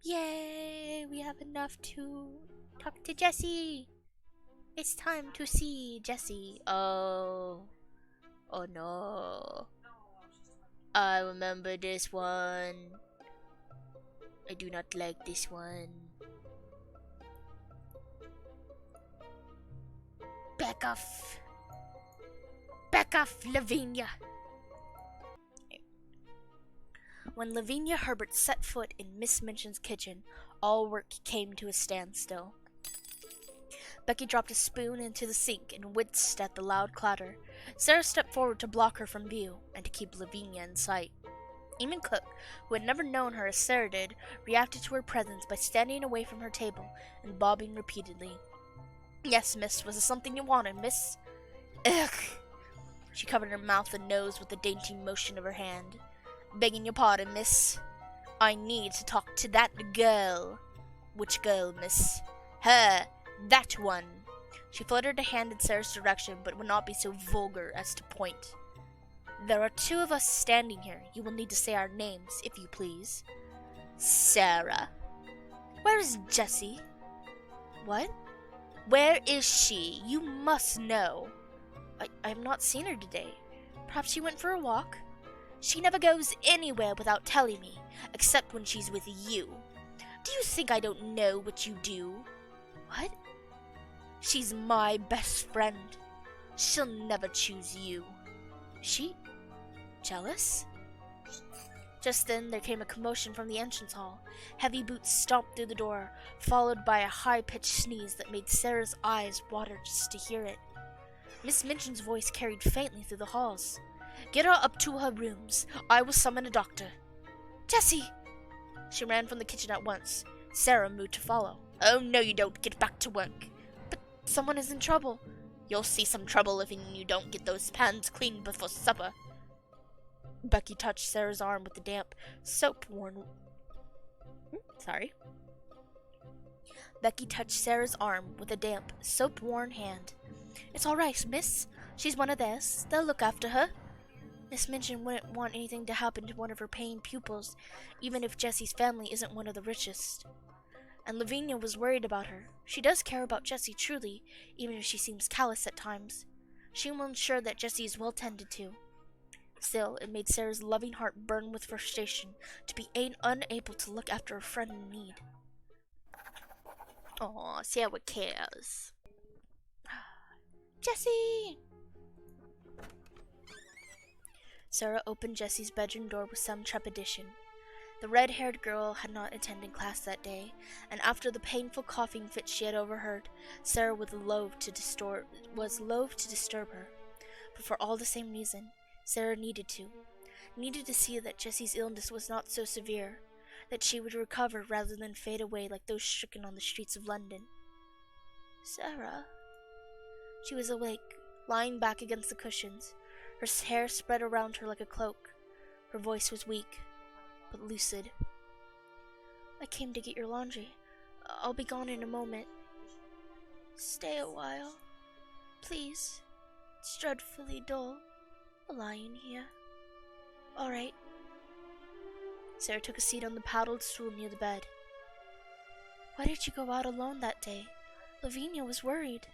Yay! We have enough to talk to Jessie. It's time to see Jessie. Oh no. I remember this one. I do not like this one. Back off. Back off, Lavinia. When Lavinia Herbert set foot in Miss Minchin's kitchen, all work came to a standstill. Becky dropped a spoon into the sink and winced at the loud clatter. Sarah stepped forward to block her from view and to keep Lavinia in sight. Even Cook, who had never known her as Sarah did, reacted to her presence by standing away from her table and bobbing repeatedly. Yes, miss, was it something you wanted, miss? Ugh! She covered her mouth and nose with a dainty motion of her hand. Begging your pardon, miss. I need to talk to that girl. Which girl, miss? Her. That one. She fluttered a hand in Sarah's direction, but would not be so vulgar as to point. There are two of us standing here. You will need to say our names, if you please. Sarah. Where is Jessie? What? Where is she? You must know. I have not seen her today. Perhaps she went for a walk? She never goes anywhere without telling me, except when she's with you. Do you think I don't know what you do? What? She's my best friend. She'll never choose you. She? Jealous? Just then there came a commotion from the entrance hall. Heavy boots stomped through the door, followed by a high-pitched sneeze that made Sarah's eyes water just to hear it. Miss Minchin's voice carried faintly through the halls. Get her up to her rooms. I will summon a doctor. Jessie! She ran from the kitchen at once. Sarah moved to follow. Oh, no you don't. Get back to work. But someone is in trouble. You'll see some trouble if you don't get those pans cleaned before supper. Becky touched Sarah's arm with the damp, soap-worn... Becky touched Sarah's arm with a damp, soap-worn hand. It's all right, miss. She's one of theirs. They'll look after her. Miss Minchin wouldn't want anything to happen to one of her paying pupils, even if Jessie's family isn't one of the richest. And Lavinia was worried about her. She does care about Jessie truly, even if she seems callous at times. She will ensure that Jessie is well tended to. Still, it made Sarah's loving heart burn with frustration to be unable to look after a friend in need. Aw, Sarah cares. Jessie! Sarah opened Jessie's bedroom door with some trepidation. The red-haired girl had not attended class that day, and after the painful coughing fit she had overheard, Sarah was loath to disturb her. But for all the same reason, Sarah needed to see that Jessie's illness was not so severe, that she would recover rather than fade away like those stricken on the streets of London. Sarah? She was awake, lying back against the cushions, her hair spread around her like a cloak. Her voice was weak, but lucid. I came to get your laundry. I'll be gone in a moment. Stay a while, please. It's dreadfully dull, lying here. All right. Sarah took a seat on the padded stool near the bed. Why did you go out alone that day? Lavinia was worried.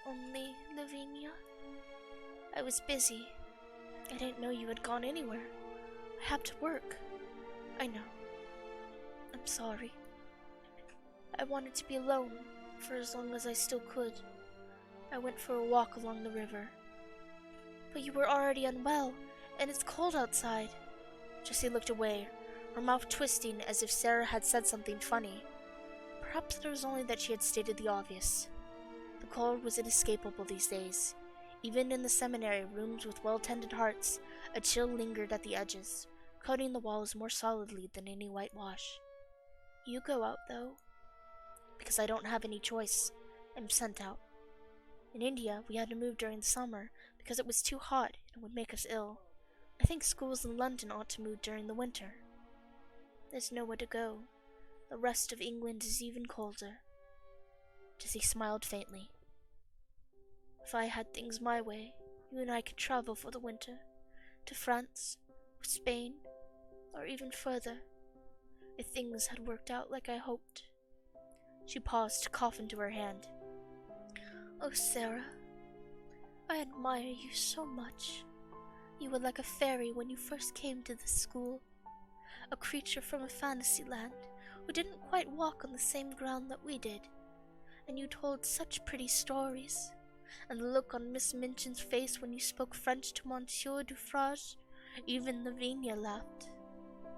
Only Lavinia? I was busy. I didn't know you had gone anywhere. I have to work. I know. I'm sorry. I wanted to be alone for as long as I still could. I went for a walk along the river. But you were already unwell, and it's cold outside. Jessie looked away, her mouth twisting as if Sarah had said something funny. Perhaps it was only that she had stated the obvious. The cold was inescapable these days. Even in the seminary rooms with well-tended hearts, a chill lingered at the edges, coating the walls more solidly than any whitewash. You go out, though. Because I don't have any choice. I'm sent out. In India, we had to move during the summer because it was too hot and would make us ill. I think schools in London ought to move during the winter. There's nowhere to go. The rest of England is even colder. Jessie smiled faintly. If I had things my way, you and I could travel for the winter. To France, or Spain, or even further. If things had worked out like I hoped. She paused to cough into her hand. Oh, Sarah, I admire you so much. You were like a fairy when you first came to this school. A creature from a fantasy land who didn't quite walk on the same ground that we did. And you told such pretty stories. And the look on Miss Minchin's face when you spoke French to Monsieur Dufrage, even Lavinia laughed.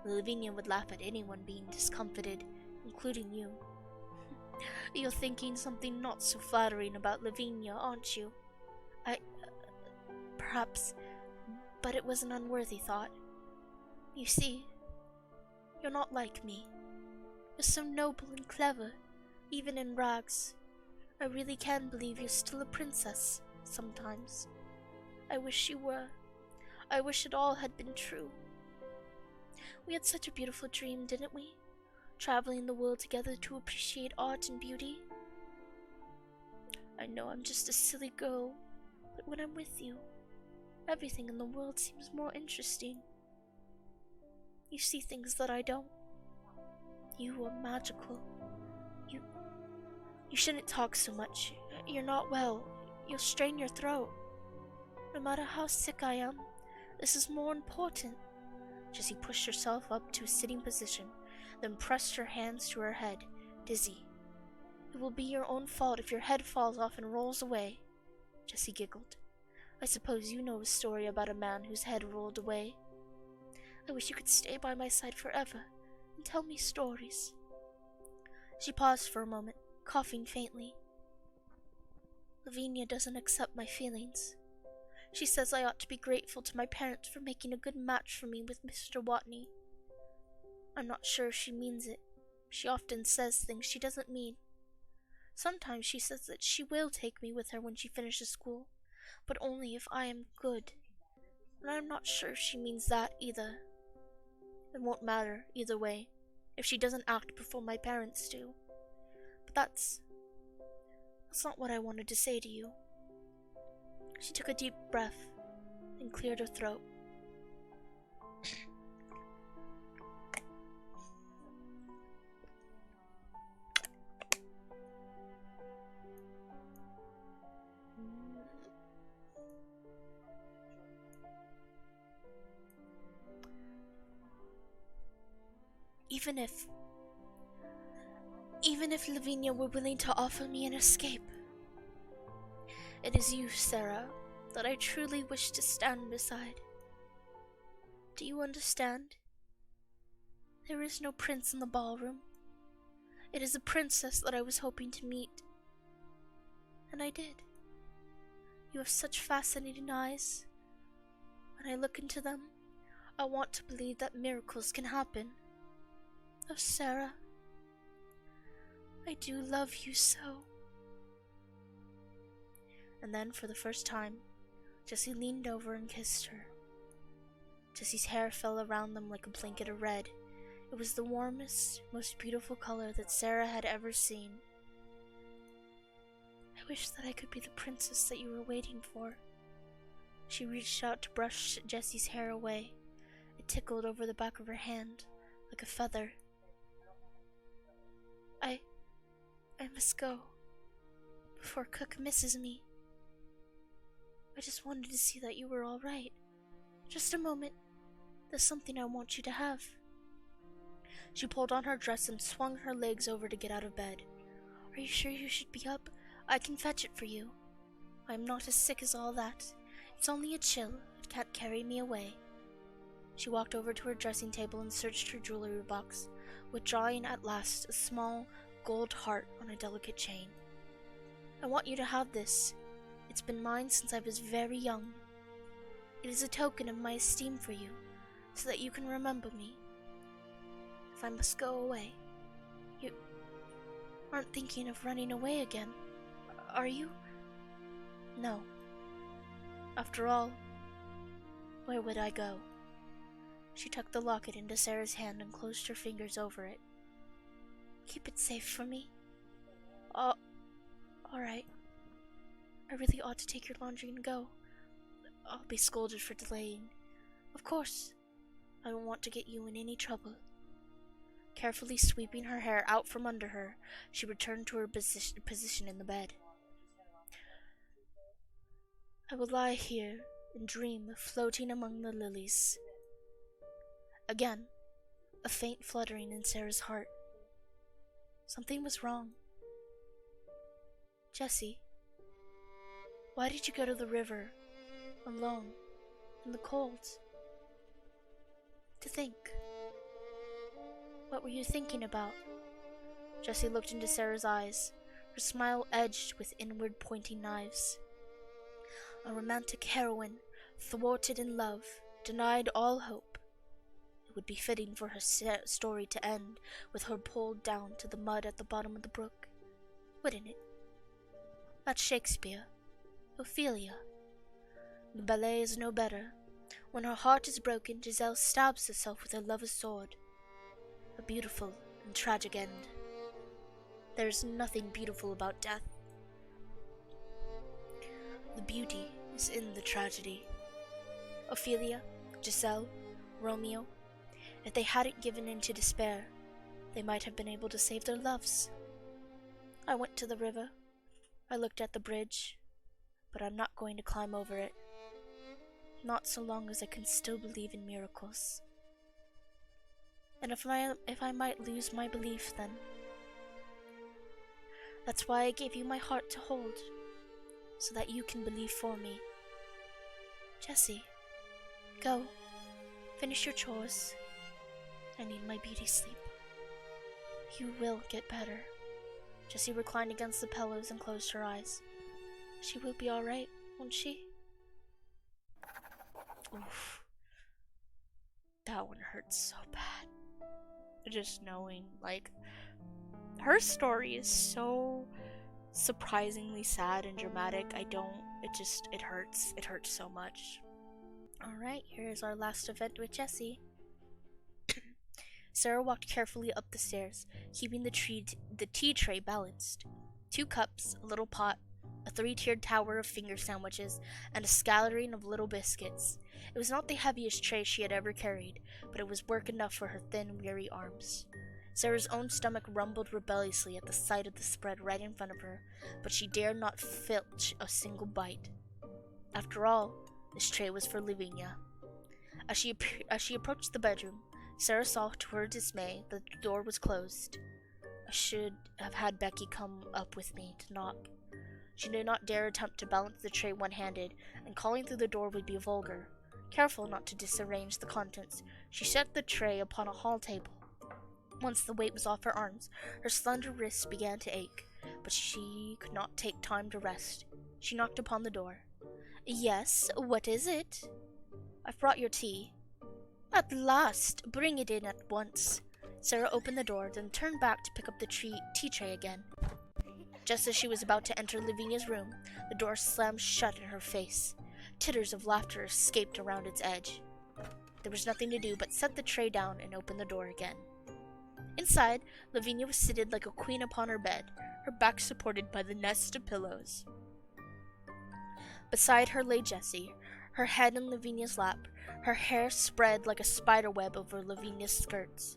Lavinia would laugh at anyone being discomfited, including you. You're thinking something not so flattering about Lavinia, aren't you? Perhaps, but it was an unworthy thought. You see, you're not like me. You're so noble and clever, even in rags. I really can believe you're still a princess, sometimes. I wish you were. I wish it all had been true. We had such a beautiful dream, didn't we? Traveling the world together to appreciate art and beauty. I know I'm just a silly girl, but when I'm with you, everything in the world seems more interesting. You see things that I don't. You are magical. You shouldn't talk so much. You're not well. You'll strain your throat. No matter how sick I am, this is more important. Jessie pushed herself up to a sitting position, then pressed her hands to her head, dizzy. It will be your own fault if your head falls off and rolls away. Jessie giggled. I suppose you know a story about a man whose head rolled away. I wish you could stay by my side forever and tell me stories. She paused for a moment, coughing faintly. Lavinia doesn't accept my feelings. She says I ought to be grateful to my parents for making a good match for me with Mr. Watney. I'm not sure if she means it. She often says things she doesn't mean. Sometimes she says that she will take me with her when she finishes school, but only if I am good. And I'm not sure if she means that either. It won't matter either way, if she doesn't act before my parents do. But that's not what I wanted to say to you. She took a deep breath and cleared her throat. Even if Lavinia were willing to offer me an escape, it is you, Sarah, that I truly wish to stand beside. Do you understand? There is no prince in the ballroom. It is a princess that I was hoping to meet. And I did. You have such fascinating eyes. When I look into them, I want to believe that miracles can happen. Oh, Sarah, I do love you so. And then, for the first time, Jessie leaned over and kissed her. Jessie's hair fell around them like a blanket of red. It was the warmest, most beautiful color that Sarah had ever seen. I wish that I could be the princess that you were waiting for. She reached out to brush Jessie's hair away. It tickled over the back of her hand, like a feather. I must go, before Cook misses me. I just wanted to see that you were all right. Just a moment. There's something I want you to have. She pulled on her dress and swung her legs over to get out of bed. Are you sure you should be up? I can fetch it for you. I am not as sick as all that. It's only a chill. It can't carry me away. She walked over to her dressing table and searched her jewelry box, withdrawing at last a small gold heart on a delicate chain. I want you to have this. It's been mine since I was very young. It is a token of my esteem for you, so that you can remember me. If I must go away, you aren't thinking of running away again, are you? No. After all, where would I go? She tucked the locket into Sarah's hand and closed her fingers over it. Keep it safe for me. Oh, alright. I really ought to take your laundry and go. I'll be scolded for delaying. Of course. I don't want to get you in any trouble. Carefully sweeping her hair out from under her, she returned to her position in the bed. I will lie here and dream, floating among the lilies. Again, a faint fluttering in Sarah's heart. Something was wrong. Jessie, why did you go to the river, alone, in the cold? To think. What were you thinking about? Jessie looked into Sarah's eyes, her smile edged with inward pointing knives. A romantic heroine, thwarted in love, denied all hope. It would be fitting for her story to end with her pulled down to the mud at the bottom of the brook, wouldn't it? That's Shakespeare. Ophelia. The ballet is no better. When her heart is broken, Giselle stabs herself with her lover's sword. A beautiful and tragic end. There is nothing beautiful about death. The beauty is in the tragedy. Ophelia, Giselle, Romeo, if they hadn't given in to despair, they might have been able to save their loves. I went to the river. I looked at the bridge, but I'm not going to climb over it. Not so long as I can still believe in miracles. And if I might lose my belief, then that's why I gave you my heart to hold, so that you can believe for me. Jessie, go, finish your chores. I need my beauty sleep. You will get better. Jessie reclined against the pillows and closed her eyes. She will be alright, won't she? Oof. That one hurts so bad. Just knowing, like, her story is so surprisingly sad and dramatic. It hurts. It hurts so much. Alright, here's our last event with Jessie. Sarah walked carefully up the stairs, keeping the tea tray balanced. 2 cups, a little pot, a 3-tiered tower of finger sandwiches, and a scattering of little biscuits. It was not the heaviest tray she had ever carried, but it was work enough for her thin, weary arms. Sarah's own stomach rumbled rebelliously at the sight of the spread right in front of her, but she dared not filch a single bite. After all, this tray was for Lavinia. As she approached the bedroom, Sarah saw to her dismay that the door was closed. I should have had Becky come up with me to knock. She did not dare attempt to balance the tray one-handed, and calling through the door would be vulgar. Careful not to disarrange the contents, she set the tray upon a hall table. Once the weight was off her arms, her slender wrists began to ache, but she could not take time to rest. She knocked upon the door. Yes, what is it? I've brought your tea. At last! Bring it in at once. Sarah opened the door, then turned back to pick up the tea tray again. Just as she was about to enter Lavinia's room, the door slammed shut in her face. Titters of laughter escaped around its edge. There was nothing to do but set the tray down and open the door again. Inside, Lavinia was seated like a queen upon her bed, her back supported by the nest of pillows. Beside her lay Jessie, her head in Lavinia's lap, her hair spread like a spider web over Lavinia's skirts.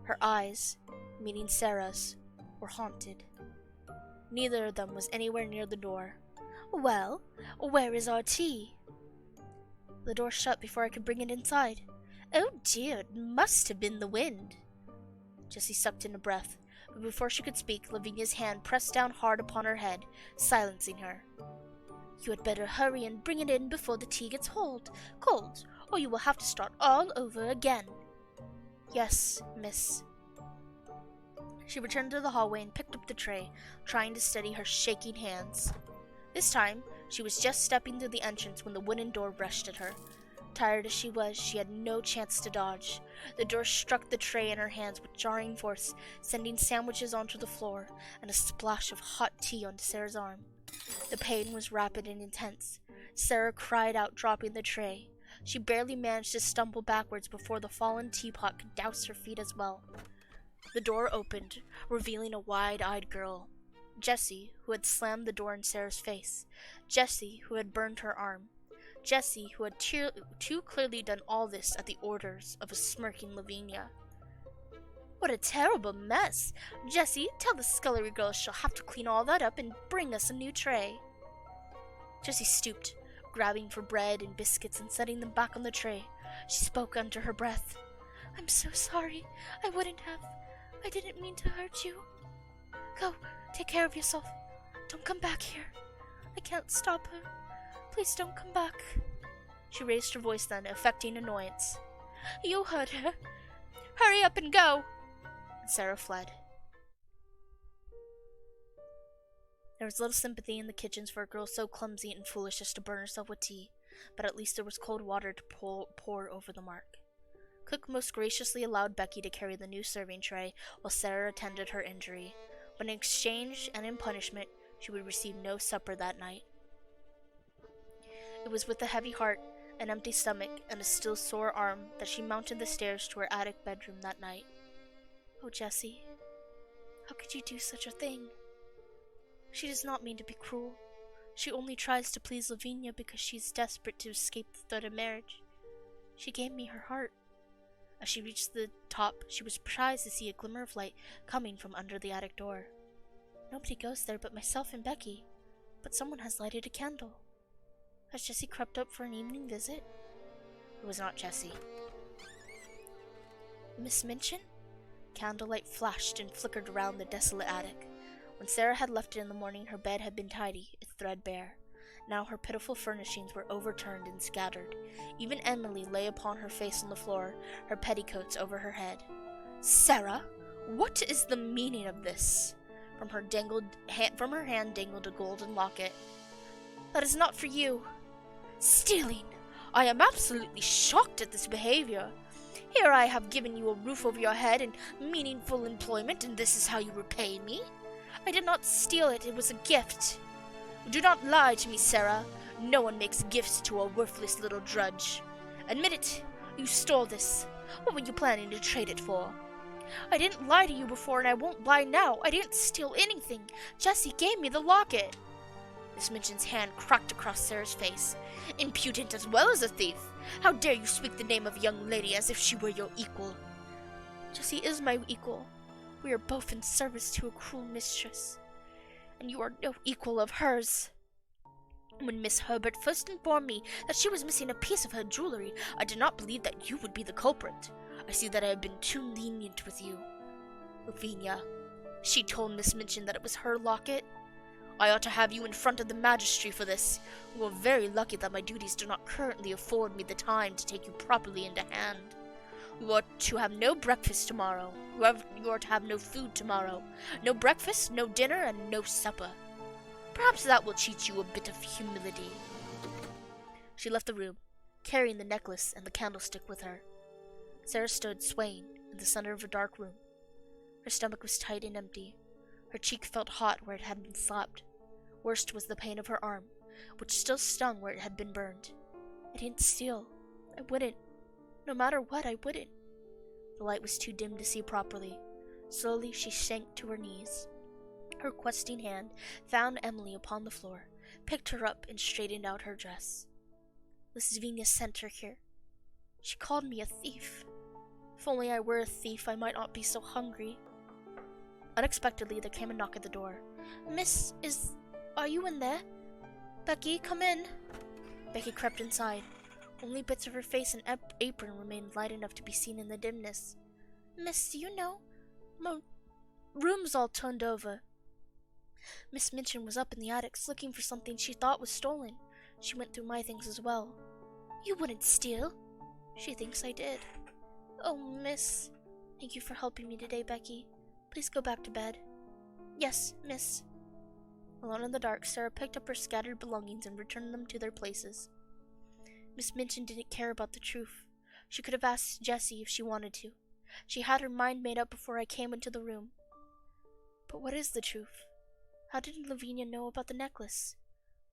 Her eyes, meeting Sarah's, were haunted. Neither of them was anywhere near the door. Well, where is our tea? The door shut before I could bring it inside. Oh dear, it must have been the wind. Jessie sucked in a breath, but before she could speak, Lavinia's hand pressed down hard upon her head, silencing her. You had better hurry and bring it in before the tea gets cold, or you will have to start all over again. Yes, miss. She returned to the hallway and picked up the tray, trying to steady her shaking hands. This time, she was just stepping through the entrance when the wooden door rushed at her. Tired as she was, she had no chance to dodge. The door struck the tray in her hands with jarring force, sending sandwiches onto the floor and a splash of hot tea onto Sarah's arm. The pain was rapid and intense. Sarah cried out, dropping the tray. She barely managed to stumble backwards before the fallen teapot could douse her feet as well. The door opened, revealing a wide-eyed girl. Jessie, who had slammed the door in Sarah's face. Jessie, who had burned her arm. Jessie, who had too clearly done all this at the orders of a smirking Lavinia. What a terrible mess! Jessie, tell the scullery girl she'll have to clean all that up and bring us a new tray. Jessie stooped, grabbing for bread and biscuits and setting them back on the tray. She spoke under her breath. I'm so sorry. I didn't mean to hurt you. Go, take care of yourself. Don't come back here. I can't stop her. Please don't come back. She raised her voice then, affecting annoyance. You hurt her. Hurry up and go. And Sarah fled. There was little sympathy in the kitchens for a girl so clumsy and foolish as to burn herself with tea, but at least there was cold water to pour over the mark. Cook most graciously allowed Becky to carry the new serving tray while Sarah attended her injury, but in exchange and in punishment, she would receive no supper that night. It was with a heavy heart, an empty stomach, and a still sore arm that she mounted the stairs to her attic bedroom that night. Oh, Jessie, how could you do such a thing? She does not mean to be cruel. She only tries to please Lavinia because she is desperate to escape the threat of marriage. She gave me her heart. As she reached the top, she was surprised to see a glimmer of light coming from under the attic door. Nobody goes there but myself and Becky, but someone has lighted a candle. Has Jessie crept up for an evening visit? It was not Jessie. Miss Minchin? Candlelight flashed and flickered around the desolate attic. When Sarah had left it in the morning, her bed had been tidy, its threadbare. Now her pitiful furnishings were overturned and scattered. Even Emily lay upon her face on the floor, her petticoats over her head. Sarah, what is the meaning of this? From her hand dangled a golden locket. That is not for you. Stealing! I am absolutely shocked at this behavior. Here I have given you a roof over your head and meaningful employment, and this is how you repay me? I did not steal it, it was a gift. Do not lie to me, Sarah. No one makes gifts to a worthless little drudge. Admit it, you stole this. What were you planning to trade it for? I didn't lie to you before, and I won't lie now. I didn't steal anything. Jessie gave me the locket. Miss Minchin's hand cracked across Sarah's face. Impudent as well as a thief. How dare you speak the name of a young lady as if she were your equal? Jessie is my equal. We are both in service to a cruel mistress, and you are no equal of hers. When Miss Herbert first informed me that she was missing a piece of her jewelry, I did not believe that you would be the culprit. I see that I have been too lenient with you. Lavinia, she told Miss Minchin that it was her locket. I ought to have you in front of the magistrate for this. You are very lucky that my duties do not currently afford me the time to take you properly into hand. You are to have no breakfast tomorrow. You are to have no food tomorrow. No breakfast, no dinner, and no supper. Perhaps that will teach you a bit of humility. She left the room, carrying the necklace and the candlestick with her. Sarah stood swaying in the center of a dark room. Her stomach was tight and empty. Her cheek felt hot where it had been slapped. Worst was the pain of her arm, which still stung where it had been burned. I didn't steal. I wouldn't. No matter what, I wouldn't. The light was too dim to see properly. Slowly she sank to her knees. Her questing hand found Emily upon the floor, picked her up, and straightened out her dress. Lavinia sent her here. She called me a thief. If only I were a thief, I might not be so hungry. Unexpectedly, there came a knock at the door. Miss, are you in there? Becky, come in. Becky crept inside. Only bits of her face and apron remained light enough to be seen in the dimness. Miss, do you know? My room's all turned over. Miss Minchin was up in the attics looking for something she thought was stolen. She went through my things as well. You wouldn't steal. She thinks I did. Oh, miss. Thank you for helping me today, Becky. Please go back to bed. Yes, miss. Alone in the dark, Sarah picked up her scattered belongings and returned them to their places. Miss Minchin didn't care about the truth. She could have asked Jessie if she wanted to. She had her mind made up before I came into the room. But what is the truth? How did Lavinia know about the necklace?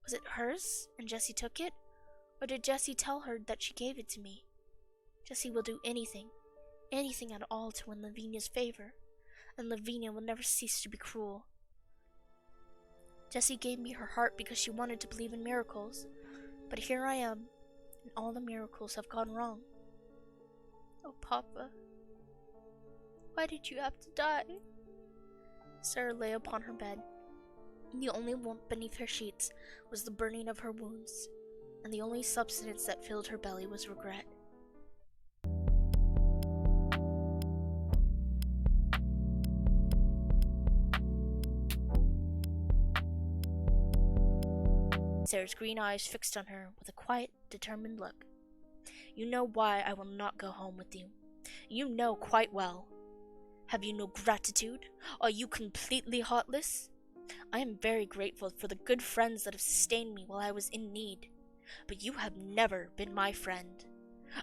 Was it hers, and Jessie took it? Or did Jessie tell her that she gave it to me? Jessie will do anything, anything at all to win Lavinia's favor, and Lavinia will never cease to be cruel. Jessie gave me her heart because she wanted to believe in miracles, but here I am, and all the miracles have gone wrong. Oh, Papa, why did you have to die? Sarah lay upon her bed, and the only warmth beneath her sheets was the burning of her wounds, and the only substance that filled her belly was regret. Sarah's green eyes fixed on her with a quiet, determined look. You know why I will not go home with you. You know quite well. Have you no gratitude? Are you completely heartless? I am very grateful for the good friends that have sustained me while I was in need, but you have never been my friend.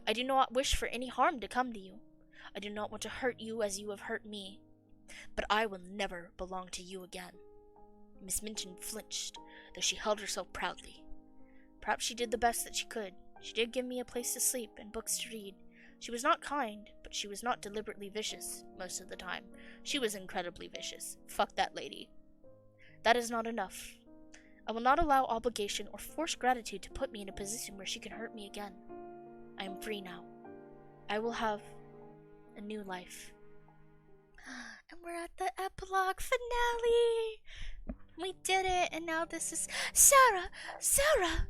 I do not wish for any harm to come to you. I do not want to hurt you as you have hurt me, but I will never belong to you again. Miss Minchin flinched, though she held herself proudly. Perhaps she did the best that she could. She did give me a place to sleep and books to read. She was not kind, but she was not deliberately vicious most of the time. She was incredibly vicious. Fuck that lady. That is not enough. I will not allow obligation or forced gratitude to put me in a position where she can hurt me again. I am free now. I will have a new life. And we're at the epilogue finale! We did it, and now this is... Sarah! Sarah!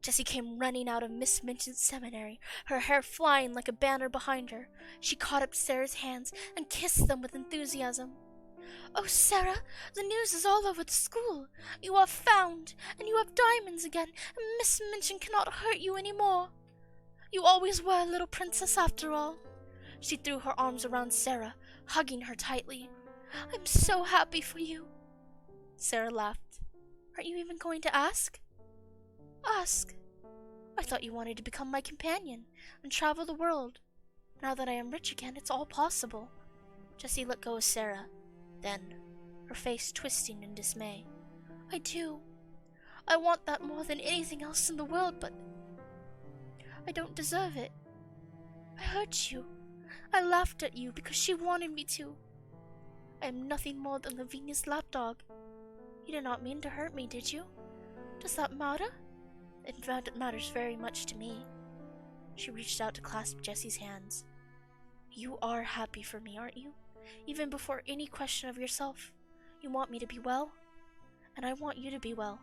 Jessie came running out of Miss Minchin's seminary, her hair flying like a banner behind her. She caught up Sarah's hands and kissed them with enthusiasm. Oh, Sarah, the news is all over the school. You are found, and you have diamonds again, and Miss Minchin cannot hurt you any more. You always were a little princess after all. She threw her arms around Sarah, hugging her tightly. I'm so happy for you. Sarah laughed. Aren't you even going to ask? Ask? I thought you wanted to become my companion and travel the world. Now that I am rich again, it's all possible. Jessie let go of Sarah. Then, her face twisting in dismay. I do. I want that more than anything else in the world, but I don't deserve it. I hurt you. I laughed at you because she wanted me to. I am nothing more than Lavinia's lapdog. You did not mean to hurt me, did you? Does that matter? In fact, it matters very much to me. She reached out to clasp Jessie's hands. You are happy for me, aren't you? Even before any question of yourself. You want me to be well? And I want you to be well.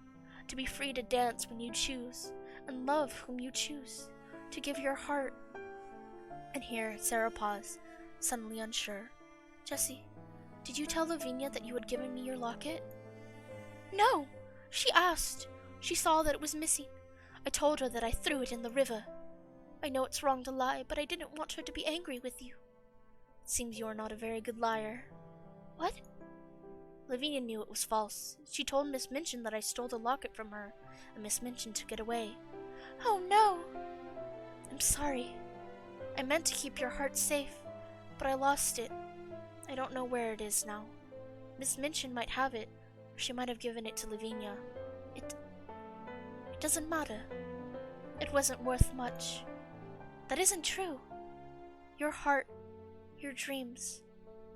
To be free to dance when you choose, and love whom you choose. To give your heart. And here, Sarah paused, suddenly unsure. Jessie, did you tell Lavinia that you had given me your locket? No! She asked. She saw that it was missing. I told her that I threw it in the river. I know it's wrong to lie, but I didn't want her to be angry with you. It seems you are not a very good liar. What? Lavinia knew it was false. She told Miss Minchin that I stole the locket from her, and Miss Minchin took it away. Oh no! I'm sorry. I meant to keep your heart safe, but I lost it. I don't know where it is now. Miss Minchin might have it, or she might have given it to Lavinia. It doesn't matter. It wasn't worth much. That isn't true. Your heart, your dreams,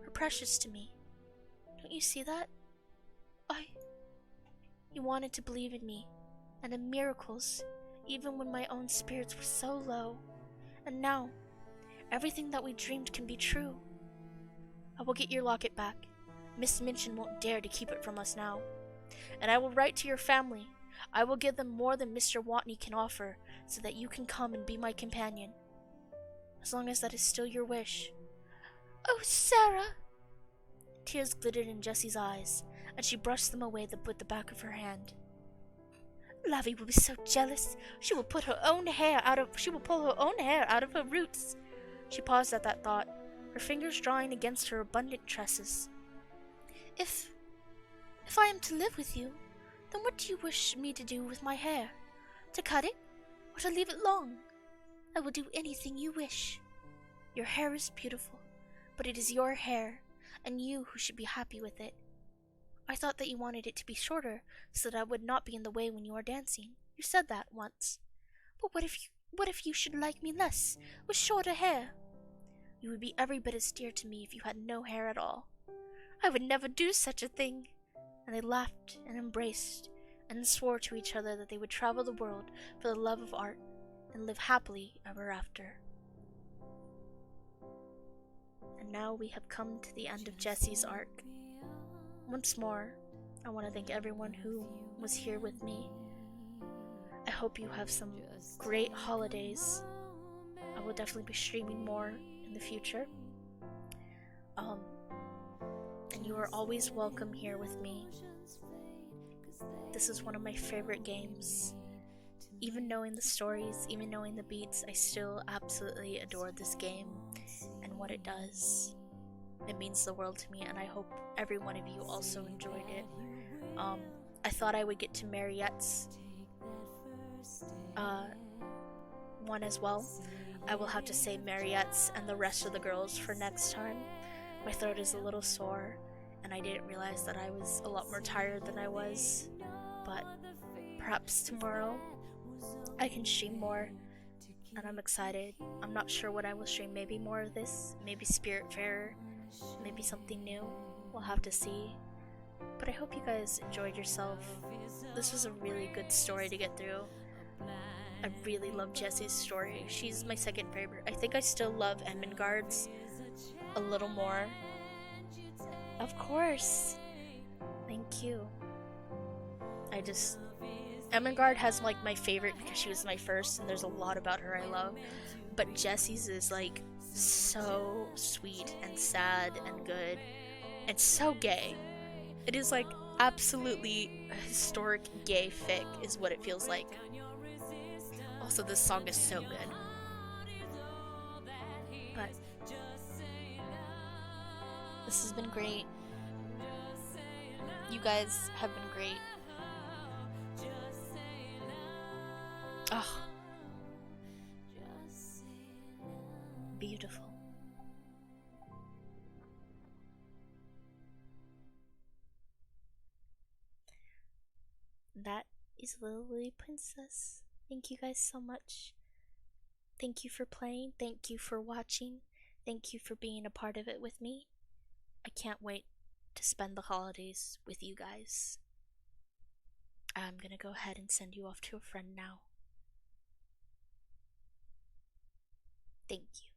are precious to me. Don't you see that? You wanted to believe in me, and in miracles, even when my own spirits were so low. And now, everything that we dreamed can be true. I will get your locket back. Miss Minchin won't dare to keep it from us now. And I will write to your family. I will give them more than Mr. Watney can offer, so that you can come and be my companion. As long as that is still your wish. Oh, Sarah! Tears glittered in Jessie's eyes, and she brushed them away with the back of her hand. Lavie will be so jealous. She will pull her own hair out of her roots. She paused at that thought, her fingers drawing against her abundant tresses. If I am to live with you, then what do you wish me to do with my hair? To cut it, or to leave it long? I will do anything you wish. Your hair is beautiful, but it is your hair, and you who should be happy with it. I thought that you wanted it to be shorter, so that I would not be in the way when you are dancing. You said that once. But what if you should like me less, with shorter hair? You would be every bit as dear to me if you had no hair at all. I would never do such a thing. And they laughed and embraced and swore to each other that they would travel the world for the love of art and live happily ever after. And now we have come to the end of Jessie's arc. Once more, I want to thank everyone who was here with me. I hope you have some great holidays. I will definitely be streaming more in the future. And you are always welcome here with me. This is one of my favorite games. Even knowing the stories, even knowing the beats, I still absolutely adore this game and what it does. It means the world to me, and I hope every one of you also enjoyed it. I thought I would get to Mariette's one as well. I will have to say Mariette's and the rest of the girls for next time. My throat is a little sore, and I didn't realize that I was a lot more tired than I was. But perhaps tomorrow I can stream more, and I'm excited. I'm not sure what I will stream. Maybe more of this, maybe Spiritfarer, maybe something new. We'll have to see. But I hope you guys enjoyed yourself. This was a really good story to get through. I really love Jessie's story. She's my second favorite. I think I still love Ermengarde's a little more. Of course. Thank you. Ermengarde has like my favorite because she was my first, and there's a lot about her I love. But Jessie's is like so sweet and sad and good and so gay. It is like absolutely a historic gay fic is what it feels like. Also, this song is so good. But this has been great. You guys have been great. Oh, beautiful. That is Lily Princess. Thank you guys so much. Thank you for playing. Thank you for watching. Thank you for being a part of it with me. I can't wait to spend the holidays with you guys. I'm gonna go ahead and send you off to a friend now. Thank you.